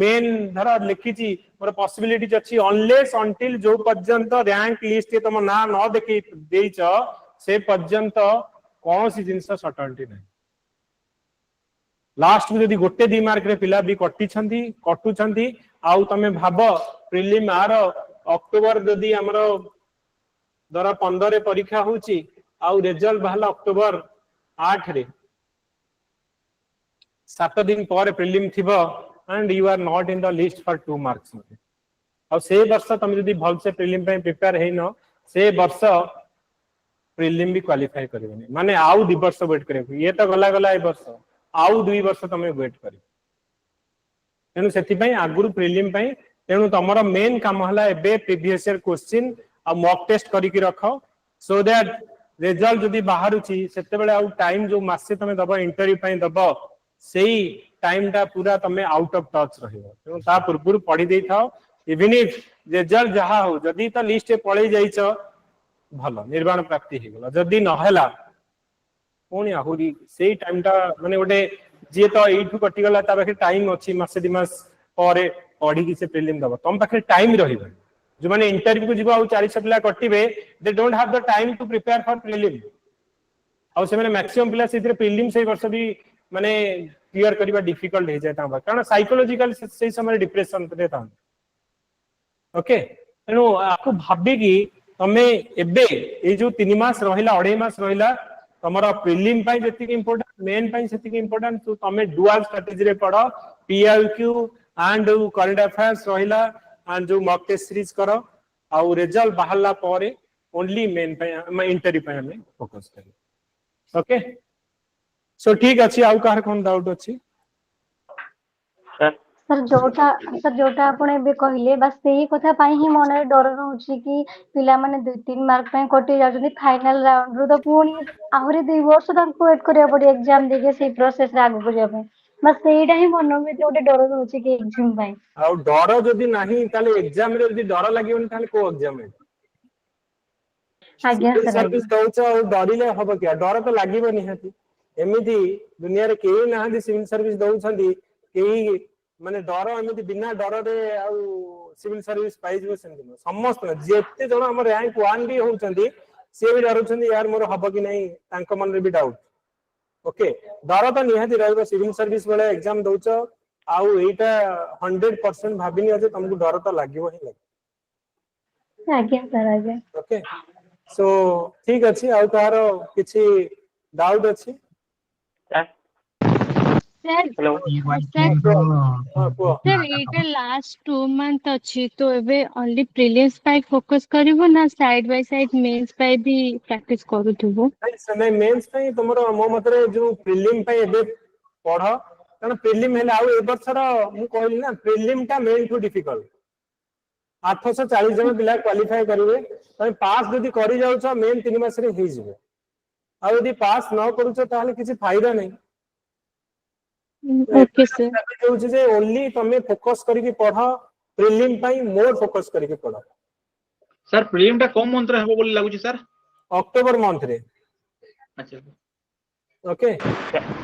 मेन धर लिखिची मोर पॉसिबिलिटीज अछि अनलेस अंटिल जो पर्यंत रैंक लिस्ट के तम ना न देखि देइछ से पर्यंत कौन सी जिनस सर्टेनिटी नहीं लास्ट में जदी गोटे 2 मार्क रे पिला भी कटि छंती कटु छंती आउ तमे भाबो प्रीलिम आर अक्टोबर जदी हमरो दरा 15 रे परीक्षा होची आउ रिजल्ट बाहला अक्टोबर 8 रे 7 दिन पर प्रीलिम थिबो and you are not in the list for 2 marks आउ से वर्ष तमे जदी भल से प्रीलिम पे प्रिपेयर हेनो से वर्ष प्रीलिम भी क्वालिफाई करबनी माने आउ 2 वर्ष वेट करे ये तो गला गला ए वर्ष आउ 2 वर्ष तमे वेट करी तेनु सेति पई आगुरु प्रीलिम पई तेनु तमरो मेन काम हला एबे प्रीवियस ईयर क्वेश्चन आ मॉक टेस्ट करी कि रखो सो दैट रिजल्ट जदी बाहरुची सेते बेले आउ टाइम जो मासे तमे दबो इंटरव्यू पई दबो सेही टाइम टा पूरा तमे आउट ऑफ टच रहिबो तेनु ता पूर्वरु पढी देई थाओ इवन इफ रिजल्ट जहा हो जदी त लिस्ट ए पळै जाईछ भलो निर्वाण प्राप्ति हे गेला जदी न हला कोनी आहुरी सेही टाइम टा माने ओटे जे तो एठु कटि गला ता बाकी टाइम अछि मासे 2 मास परे पढी कि से प्रीलिम दबो तम पाखे टाइम रहिबो जो माने इंटरव्यू को जिबो आ 400 पिला कटिबे they don't have the time to prepare for prelim आ से माने मैक्सिमम पिला सेतिर प्रीलिम से वर्ष भी माने क्लियर करबा डिफिकल्ट हे जाय तांबा कारण साइकोलॉजिकल से समय डिप्रेशन रे तां ओके एनो आपको भाबे कि तमे एबे ए जो 3 मास रहिला 2.5 मास रहिला तमरा प्रीलिम पई जति इंपोर्टेंट मेन पई सेति इंपोर्टेंट तो तमे डुअल स्ट्रेटजी रे पढो पीएलक्यू एंड करंट अफेयर्स रहिला एंड जो मॉक टेस्ट सीरीज करो आउ रिजल्ट बाहरला परे ओनली मेन पई इंटरव्यू पई हमें फोकस करी ओके सो ठीक अछि आउ कार कोन डाउट अछि सर जोटा आपण एबे कहले बस सेही कथा पाई ही मन रे डर रहउची कि पिला माने 2-3 मार्क पई कटि जाउछन फाइनल राउंड रो तो पुनी आहुरी 2 वर्ष तांको वेट करिया पड़ी एग्जाम देके से प्रोसेस रे आगु बढ़िया पई बस सेहीटा ही मन में गोटे डर रहउची कि एग्जाम पई आउ डर जदी नाही ताले एग्जाम रे जदी डर लागियोनी ताले को एग्जाम है आज्ञा सर सर्विस दउछ और डरिले हबो क्या डर तो लागिबो निहाती एमिति दुनिया रे केही नाहंदी सिविल सर्विस दउछंदी केही माने डर एमिति बिना डर रे आ सिविल सर्विस पाई जबो सेंदी समस्त जेते जण हमर रैंक 1 भी होउछंदी से भी डरुछंदी यार मोर हबो कि नहीं तांको मन रे भी डाउट ओके डर तो निहाती रहबो सिविल सर्विस बेले एग्जाम दउछ आउ एटा 100% भाबिनी जे तुमको डर तो लागिबो ही लाग आज्ञा सर आज्ञा ओके सो ठीक अछि आउ तारो किछि डाउट अछि हेलो सर एटा लास्ट 2 मंथ अछि तो एबे ओनली प्रीलिम्स पाई फोकस करिवो ना साइड बाय साइड मेंस पाई भी प्रैक्टिस करूथबो समय मेंस पई तमरो मो मतरे जो प्रीलिम पई एबे पढ कारण प्रीलिम हेले आउ ए बर्षर मु कहली ना प्रीलिम टा मेन टू डिफिकल्ट 840 जन पिला क्वालिफाई करिवे तमे पास जदी करि जाउछ मेन 3 मास रे हे जिवो आ यदि पास न करूछ ताले किछि फायदा नै ओके सर कहउछ जे ओनली तमे फोकस करिके पढ प्रीलिम पई मोर फोकस करिके पढ सर प्रीलिम टा कम मंत्र हेबो बोली लागुची सर अक्टोबर मंथ रे अच्छा okay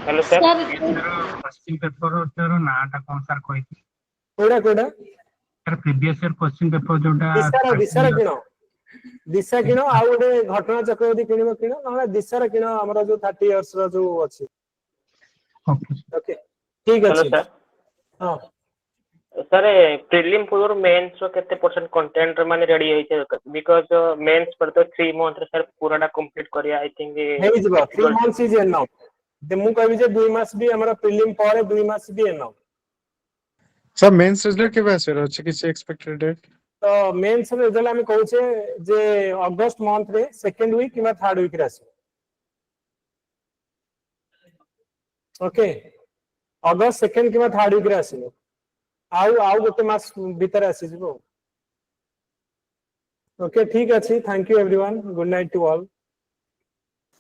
hello sir question paper रो नाटा कोन सर कहि कोडा कोडा sir previous year question paper जोटा दिशा किनो आ गोटे घटना चक्र यदि किनिबो किनो नहले दिशा किनो हमर जो 30 इयर्स रो जो अछि ओके ठीक हेलो अछि सर हां सर प्रीलिम पूर्व मेंस रो केते परसेंट कंटेंट माने रेडी होई छै बिकॉज़ मेंस पर तो 3 मंथ रे सर पूराटा कंप्लीट करिया आई थिंक हे जबो 3 मंथ्स इज एनफ दे मु कहबी जे 2 मास भी हमर प्रीलिम पर 2 मास भी एनफ सर मेंस रिजल्ट केबे आसे अछि किछ एक्सपेक्टेड डेट तो मेंस रिजल्ट हम कहू छे जे अगस्त मंथ रे सेकंड वीक किबा थर्ड वीक रे आसे ओके अगस्त सेकंड किबा थर्ड वीक रे आसे आउ गोटे मास भीतर आसी जबो ओके ठीक अछि thank you everyone good night to all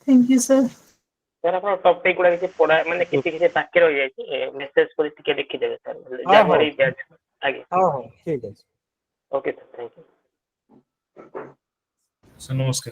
thank you sir sir अपन टॉपिक गुडा किछि पढा माने किछि बाकी रहि जाय छै मेसेज कर टिके देखि देबे सर जनवरी बैच आगे हां ठीक अछि okay sir thank you sir नमस्कार